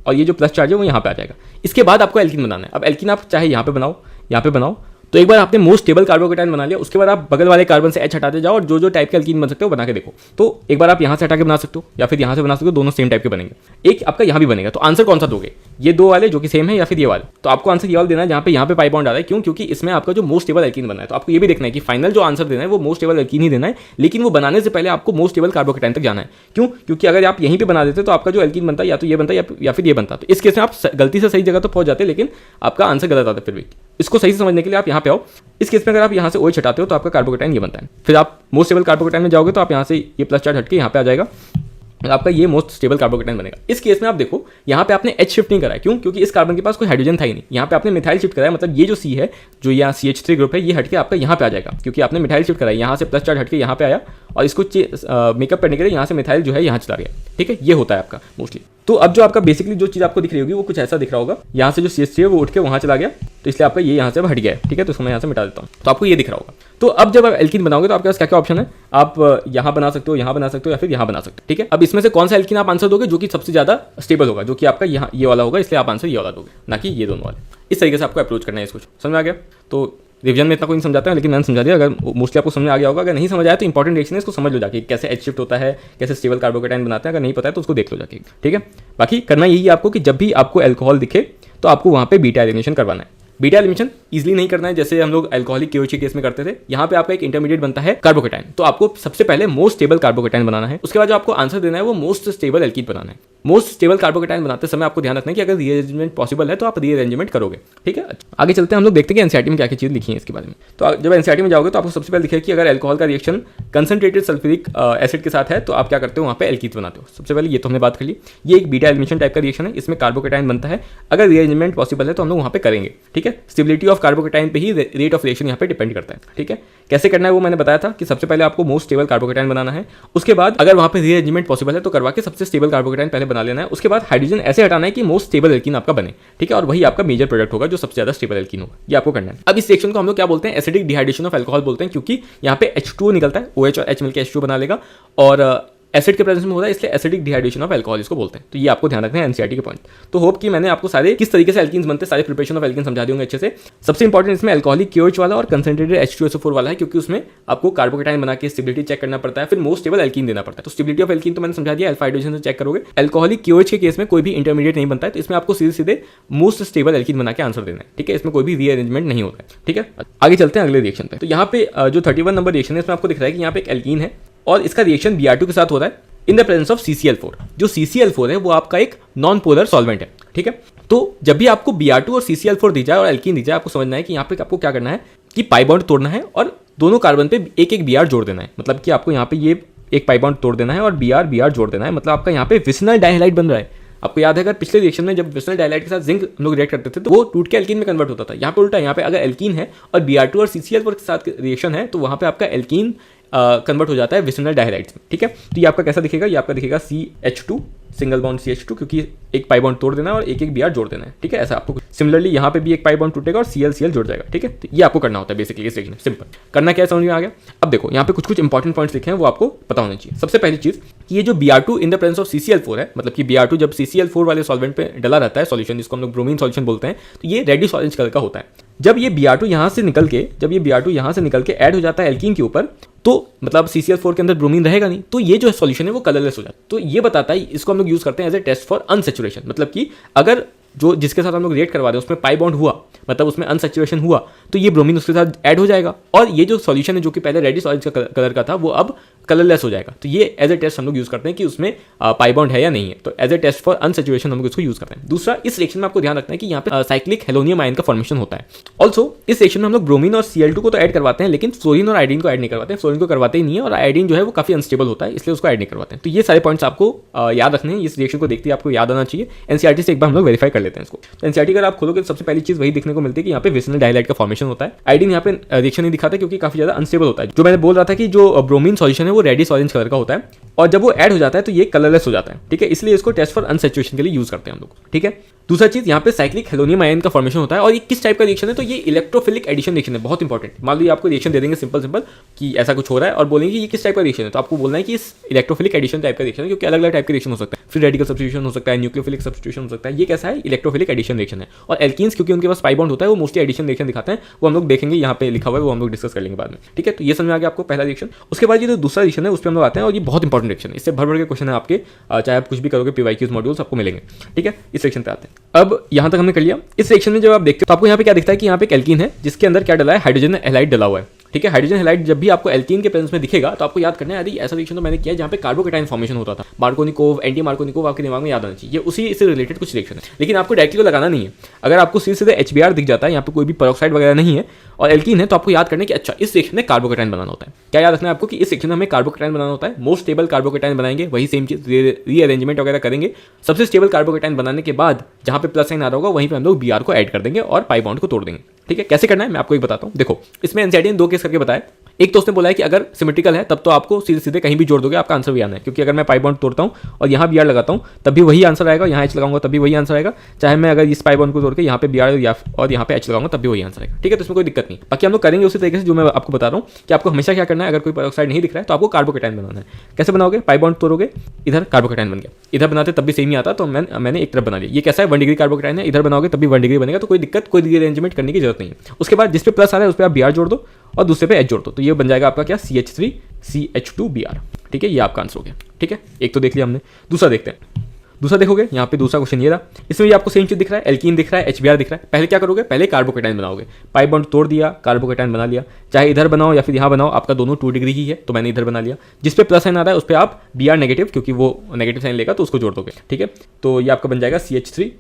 और ये जो प्लस चार्ज है वो यहाँ पे आ जाएगा। इसके बाद आपको एल्कीन बनाना है। अब एल्कीन आप चाहे यहाँ पे बनाओ। तो एक बार आपने मोस्ट स्टेबल कार्बोकेटाइन बना लिया, उसके बाद आप बगल वाले कार्बन से H हटाते जाओ और जो टाइप के एल्कीन बन सकते हो बना के देखो। तो एक बार आप यहाँ से हटा के बना सकते हो या फिर यहाँ से बना सकते हो, दोनों सेम टाइप के बनेंगे। एक आपका यहाँ भी बनेगा। तो आंसर कौन सा दोगे, ये दो वाले जो कि सेम है या फिर ये वाले? तो आपको आंसर ये वाला देना है जहाँ पे यहाँ पे पाई बॉन्ड आ रहा है। क्यों? क्योंकि इसमें आपका जो मोस्ट स्टेबल एल्कीन बना है। तो आपको ये भी देखना है कि फाइनल जो आंसर देना है वो मोस्ट स्टेबल एल्कीन ही देना है, लेकिन वो बनाने से पहले आपको मोस्ट स्टेबल कार्बोकेटाइन तक जाना है। क्यों? क्योंकि अगर आप यहीं पे बना देते तो आपका जो एल्कीन बनता है या तो ये बनता या फिर ये बनता। तो इस केस में आप गलती से सही जगह तो पहुंच जाते, लेकिन आपका आंसर गलत आता। फिर भी इसको सही से समझने के लिए आप यहाँ पे आओ। इस केस में अगर आप यहाँ से OH हटाते हो तो आपका कार्बोकेटाइन ये बनता है। फिर आप मोस्ट स्टेबल कार्बोकेटाइन में जाओगे तो आप यहाँ से ये प्लस चार्ज हटके यहाँ पे आ जाएगा, आपका ये मोस्ट स्टेबल कार्बोकेटाइन बनेगा। इस केस में आप देखो यहाँ पे आपने H शिफ्ट नहीं करा है। क्यों? क्योंकि इस कार्बन के पास कोई हाइड्रोजन था ही नहीं। यहाँ पे आपने मिथाइल शिफ्ट कराया, मतलब ये जो C है, जो यहाँ CH3 ग्रुप है, ये हटके आपका यहाँ पे आ जाएगा, क्योंकि आपने मिथाइल शिफ्ट कराया। यहाँ से प्लस चार्ज हटके यहाँ पे आया और इसको मेकअप करने के लिए यहाँ से मिथाइल जो है यहाँ चला गया। ठीक है, ये होता है आपका मोस्टली। तो अब जो आपका बेसिकली जो चीज़ आपको दिख रही होगी वो कुछ ऐसा दिख रहा होगा। यहाँ से जो CH3 है वो उठ के वहाँ चला गया, तो इसलिए आपका ये यहाँ से हट गया है। ठीक है, तो उसको मैं यहाँ से मिटा देता हूँ, तो आपको ये दिख रहा होगा। तो अब जब आप एल्कीन बनाओगे तो आपके पास क्या क्या ऑप्शन है, आप यहाँ बना सकते हो, यहाँ बना सकते हो या फिर यहाँ बना सकते हो। ठीक है, अब इसमें से कौन सा एल्कीन आप आंसर दोगे जो कि सबसे ज़्यादा स्टेबल होगा, जो कि आपका यहाँ ये वाला होगा, इसलिए आप आंसर ये वाला दोगे, ना कि ये दोनों वाले। इस तरीके से आपको अप्रोच करना है इसको। समझ में आ गया? तो रिवीजन में इतना कोई नहीं समझाता है, लेकिन मैंने समझा दिया। अगर मोस्टली आपको समझ आ गया होगा, अगर नहीं समझ आया तो इंपॉर्टेंट रिएक्शन है, इसको समझ लो जाके, कैसे H शिफ्ट होता है, कैसे स्टेबल कार्बोकेटाइन बनाते हैं। अगर नहीं पता है तो उसको देख लो जाके। ठीक है, बाकी करना यही है आपको कि जब भी आपको अल्कोहल दिखे तो आपको वहाँ पे बीटा एलिमिनेशन करवाना है। बीटा एलिमिनेशन इजीली नहीं करना है जैसे हम लोग अल्कोहलिक KOH के केस में करते थे। यहाँ पे आपका एक इंटरमीडिएट बनता है कार्बोकेटाइन, तो आपको सबसे पहले मोस्ट स्टेबल कार्बोकेटाइन बनाना है। उसके बाद जो आपको आंसर देना है वो मोस्ट स्टेबल एल्कीन बनाना है। मोस्ट स्टेबल कार्बोकेटाइन बनाते समय आपको ध्यान रखना है कि अगर रीअरेंजमेंट पॉसिबल है तो आप रीअरेंजमेंट करोगे। ठीक है, आगे चलते हैं, हम लोग देखते हैं कि एनसीईआरटी में क्या क्या चीज़ लिखी है इसके बारे में। तो जब एनसीईआरटी में जाओगे तो आपको सबसे पहले दिखेगा कि अगर अल्कोहल का रिएक्शन कंसंट्रेटेड सल्फ्यूरिक एसिड के साथ है तो आप क्या करते हो, वहाँ पे एल्कीन बनाते हो। सबसे पहले ये तो हमने बात कर ली, ये एक बीटा एलिमिनेशन टाइप का रिएक्शन है, इसमें कार्बोकेटाइन बनता है। अगर रीअरेंजमेंट पॉसिबल है तो हम लोग वहाँ पे करेंगे। ठीक है, स्टेबिलिटी ऑफ कार्बोकेटाइन पे ही रेट ऑफ रिएक्शन यहाँ पे डिपेंड करता है। ठीक है, कैसे करना है वो मैंने बताया था कि सबसे पहले आपको मोस्ट स्टेबल कार्बोकेटाइन बनाना है। उसके बाद अगर वहाँ पे रीअरेंजमेंट पॉसिबल है तो करवा के सबसे स्टेबल कार्बोकेटाइन पहले बना लेना है। उसके बाद हाइड्रोजन ऐसे हटाना है कि मोस्ट स्टेबल एल्कीन आपका बने। ठीक है, और वही आपका मेजर प्रोडक्ट होगा जो सबसे ज्यादा स्टेबल एल्कीन होगा। ये आपको करना है। अब इस रिएक्शन को हम लोग क्या बोलते हैं, एसिडिक डिहाइड्रेशन ऑफ अल्कोहल बोलते हैं, क्योंकि यहाँ पे H2O निकलता है, OH और H मिलकर H2O बना लेगा और एसिड के प्रेजेंस में होता है, इसलिए एसिडिक डिहाइड्रेशन ऑफ अल्कोहल इसको बोलते हैं। तो ये आपको ध्यान रखना है एनसीईआरटी के पॉइंट। तो होप कि मैंने आपको सारे किस तरीके से एल्कीन्स बनते हैं, सारे प्रिपरेशन ऑफ एल्कीन समझा दूंगा अच्छे से। सबसे इंपॉर्टेंट इसमें अल्कोहलिक KOH वाला और कंसंट्रेटेड H2SO4 वाला है, क्योंकि उसमें आपको कार्बोकेटाइन बना के स्टेबिलिटी चेक करना पड़ता है, फिर मोस्ट स्टेबल एल्कीन देना पड़ता है। तो स्टेबिलिटी ऑफ एल्कीन तो मैंने समझा दिया, अल्फा हाइड्रोजन से चेक करोगे। अल्कोहलिक KOH के केस में कोई भी इंटरमीडिएट नहीं बनता है, तो इसमें आपको सीधे सीधे मोस्ट स्टेबल एल्कीन बना के आंसर देना है। ठीक है, इसमें कोई भी रीअरेंजमेंट नहीं होता है। ठीक है, आगे चलते हैं अगले रिएक्शन पे। तो यहाँ पे जो 31 नंबर रिएक्शन है इसमें आपको दिख रहा है कि यहाँ पे एक एल्कीन है और इसका रिएक्शन Br2 के साथ हो रहा है in the presence of CCl4। जो CCl4 है वो आपका एक नॉन पोलर सॉल्वेंट है। ठीक है, तो जब भी आपको Br2 और CCl4 दी जाए और एल्कीन दी जाए, आपको समझना है कि यहाँ पे आपको क्या करना है कि पाई बॉन्ड तोड़ना है और दोनों कार्बन पे एक एक Br जोड़ देना है। मतलब कि आपको यहाँ पे ये एक पाई बॉन्ड तोड़ देना है और Br जोड़ देना है। मतलब आपका यहाँ पे विसिनल डाइहैलाइड बन रहा है। आपको याद है अगर पिछले रिएक्शन में जब विसिनल डाइहैलाइड के साथ जिंक हम लोग रिएक्ट करते थे तो वो टूट के एल्कीन में कन्वर्ट होता था। यहाँ पे उल्टा, यहाँ पे अगर एल्कीन है और Br2 और CCl4 के साथ रिएक्शन है तो वहाँ पे आपका एल्कीन कन्वर्ट हो जाता है विसिनल डाइहैलाइड्स में। ठीक है, तो ये आपका कैसा दिखेगा, ये आपका दिखेगा CH2 सिंगल बॉन्ड CH2, क्योंकि एक पाई बॉन्ड तोड़ देना है और एक एक Br जोड़ देना है। ठीक है, ऐसा आपको सिमिलरली यहाँ पे भी एक पाई बॉन्ड टूटेगा और Cl जुड़ जाएगा। ठीक है, तो ये आपको करना होता है बेसिकली इस रिएक्शन। सिंपल करना क्या है, समझ में आ गया। अब देखो यहाँ पे कुछ कुछ इंपॉर्टेंट पॉइंट्स लिखे हैं, वो आपको पता होना चाहिए। सबसे पहली चीज कि ये जो Br2 in the presence of CCl4 है, मतलब कि Br2 जब CCl4 वाले सॉल्वेंट पे डला रहता है सॉल्यूशन, जिसको हम लोग ब्रोमीन सॉल्यूशन बोलते हैं, तो ये रेडिश ऑरेंज कलर का होता है। जब ये Br2 यहाँ से निकल के ऐड हो जाता है एल्कीन के ऊपर, तो मतलब CCl4 के अंदर ब्रोमीन रहेगा नहीं, तो ये जो सॉल्यूशन है वो कलरलेस हो जाता है। तो ये बताता है, इसको हम लोग यूज करते हैं as a test for unsaturation. मतलब कि अगर जो जिसके साथ हम लोग रिएक्ट करवा दें उसमें पाई बॉन्ड हुआ, मतलब उसमें अनसैचुरेशन हुआ, तो ये ब्रोमीन उसके साथ ऐड हो जाएगा और ये जो सॉल्यूशन है जो कि पहले रेडिश ऑरेंज का कलर का था वो अब कलरलेस हो जाएगा। तो ये एज ए टेस्ट हम लोग यूज करते हैं कि उसमें पाई बॉन्ड है या नहीं है। तो as a test for unsaturation हम लोग इसको यूज करते हैं। दूसरा, इस रिएक्शन में आपको ध्यान रखना है कि यहाँ पे साइक्लिक हेलोनियम आयन का फॉर्मेशन होता है। ऑल्सो इस रिएक्शन में हम लोग ब्रोमीन और Cl2 को तो ऐड करवाते हैं, लेकिन फ्लोरीन और आयोडीन को ऐड नहीं करवाते हैं। फ्लोरीन को करवाते ही नहीं है और आयोडीन जो है वो काफी अनस्टेबल होता है, इसलिए उसको ऐड नहीं करवाते हैं। तो ये सारे पॉइंट्स आपको याद रखने हैं। इस रिएक्शन को देखते ही आपको याद आना चाहिए। एनसीईआरटी से एक बार हम लोग वेरीफाई कर लेते हैं इसको। तो एनसीईआरटी अगर आप खोलोगे तो सबसे पहली चीज वही देखने को मिलती है कि यहाँ पे विसिनल डाइलाइट का फॉर्मेशन होता है। आयोडीन यहाँ पे रिएक्शन नहीं दिखाता क्योंकि काफी ज्यादा अनस्टेबल होता है। जो मैंने बोल रहा था कि जो ब्रोमीन सॉल्यूशन है वो रेडिश ऑरेंज कलर का होता है और जब वो ऐड हो जाता है तो ये कलरलेस हो जाता है, ठीक है। इसलिए इसको टेस्ट फॉर अनसैचुरेशन के लिए यूज करते हैं हम लोग, ठीक है। दूसरा चीज, यहाँ पे साइक्लिक हेलोनियम आयन का फॉर्मेशन होता है और ये किस टाइप का रिएक्शन है, तो ये इलेक्ट्रोफिलिक एडिशन रिएक्शन है, बहुत इंपॉर्टेंट। मान लो आपको रिएक्शन दे देंगे सिंपल कि ऐसा कुछ हो रहा है और बोलेंगे ये किस टाइप का रिएक्शन है, तो आपको बोलना है कि इस इलेक्ट्रोफिलिक एडिशन टाइप का रिएक्शन है, क्योंकि अलग अलग टाइप के रिएक्शन हो सकता है। फ्री रेडिकल सब्स्टिट्यूशन हो सकता है, न्यूक्लियोफिलिक सब्स्टिट्यूशन हो सकता है। ये कैसा है, इलेक्ट्रोफिलिक एडिशन रिएक्शन है। और एल्कीन्स क्योंकि उनके पास पाई बॉन्ड होता है वो मोस्टली एडिशन रिएक्शन दिखाते हैं, वो हम लोग देखेंगे, यहाँ पे लिखा हुआ है, वो हम लोग डिस्कस कर लेंगे बाद में, ठीक है। तो ये समझ में आ गया आपको पहला रिएक्शन। उसके बाद ये जो दूसरा रिएक्शन है उस पर हम लोग आते हैं और ये बहुत इंपॉर्टेंट रिएक्शन है। इससे भर के क्वेश्चन है आपके, चाहे आप कुछ भी करोगे PYQs मॉड्यूल्स आपको मिलेंगे, ठीक है। इस सेक्शन पे आते हैं। अब यहाँ तक हमने कर लिया। इस सेक्शन में जब आप देखते हो तो आपको यहाँ पे क्या दिखता है कि यहाँ पे एक एल्कीन है जिसके अंदर क्या डला है, हाइड्रोजन हैलाइड डला हुआ है, ठीक है। हाइड्रोजन हैलाइड जब भी आपको एल्कीन के प्रेजेंस में दिखेगा तो आपको याद करना है, यदि ऐसा रिएक्शन तो मैंने किया जहाँ पे कार्बोकेटाइन फॉर्मेशन होता था, मार्कोनिकोव, एंटी मार्कोनिकोव आपके दिमाग में याद आना चाहिए। ये उसी से रिलेटेड कुछ रिएक्शन है, लेकिन आपको डायरेक्टली को लगाना नहीं है। अगर आपको सीधे HBr दिख जाता है, यहाँ पे कोई भी पेरोक्साइड वगैरह नहीं है और एल्कीन है, तो आपको याद करना है कि अच्छा इस रिएक्शन में कार्बोकेटाइन बनाना होता है। क्या याद रखना है आपको कि इस रिएक्शन में हमें कार्बोकेटाइन बनाना होता है। मोस्ट स्टेबल कार्बोकेटाइन बनाएंगे, वही सेम चीज रीअरेंजमेंट वगैरह करेंगे। सबसे स्टेबल कार्बोकेटाइन बनाने के बाद जहाँ पे प्लस साइन आ रहा होगा वहीं पे हम लोग Br को ऐड कर देंगे और पाई बॉन्ड को तोड़ देंगे, ठीक है। कैसे करना है मैं आपको एक बताता हूँ। देखो, इसमें एनसीईआरटी ने 2 केस करके बताया। एक तो उसने बोला है कि अगर सिमेट्रिकल है तब तो आपको सीधे सीधे कहीं भी जोड़ दोगे, आपका आंसर भी आना है, क्योंकि अगर मैं पाई बॉन्ड तोड़ता हूँ और यहाँ Br लगाता हूँ तब भी वही आंसर आएगा, यहाँ H लगाऊंगा तब भी वही आंसर आएगा। चाहे मैं अगर इस पाई बॉन्ड को तोड़ के यहाँ पे Br और यहाँ पे H लगाऊंगा तब भी वही आंसर आएगा, ठीक है। तो इसमें कोई दिक्कत नहीं। बाकी हम लोग करेंगे उसी तरीके से जो मैं आपको बता रहा हूँ कि आपको हमेशा क्या करना है। अगर कोई पेरोक्साइड नहीं दिख रहा है तो आपको कार्बोकेटाइन बनाना है। कैसे बनाओगे, पाई बॉन्ड तोड़ोगे, इधर कार्बोकेटाइन बन गया, इधर बनाते तब भी सेम ही आता, तो मैंने एक तरफ बना लिया। ये कैसा है, 1 डिग्री कार्बोकेटाइन है, इधर बनाओगे तब भी 1 डिग्री बनेगा, तो कोई दिक्कत, कोई रीअरेंजमेंट करने की जरूरत नहीं है। उसके बाद जिस पे प्लस आ रहा है उस पर आप Br जोड़ दो और दूसरे पे H जोड़ दो, तो ये बन जाएगा आपका क्या, CH3CH2Br, ठीक है। ये आपका आंसर हो गया, ठीक है। एक तो देख लिया हमने। दूसरा देखते हैं। दूसरा देखोगे, यहाँ पे दूसरा क्वेश्चन ये रहा। इसमें भी आपको सेम चीज दिख रहा है, एल्कीन दिख रहा है, HBr दिख रहा है। पहले क्या करोगे, पहले कार्बोकेटाइन बनाओगे, पाई बॉन्ड तोड़ दिया, कार्बोकेटाइन बना लिया। चाहे इधर बनाओ या फिर यहाँ बनाओ, आपका दोनों 2 डिग्री ही है, तो मैंने इधर बना लिया। जिस पे प्लस साइन आ रहा है उस पर आप Br नेगेटिव, क्योंकि वो नेगेटिव साइन लेगा तो उसको जोड़ दोगे, ठीक है। तो ये आपका बन जाएगा CH3।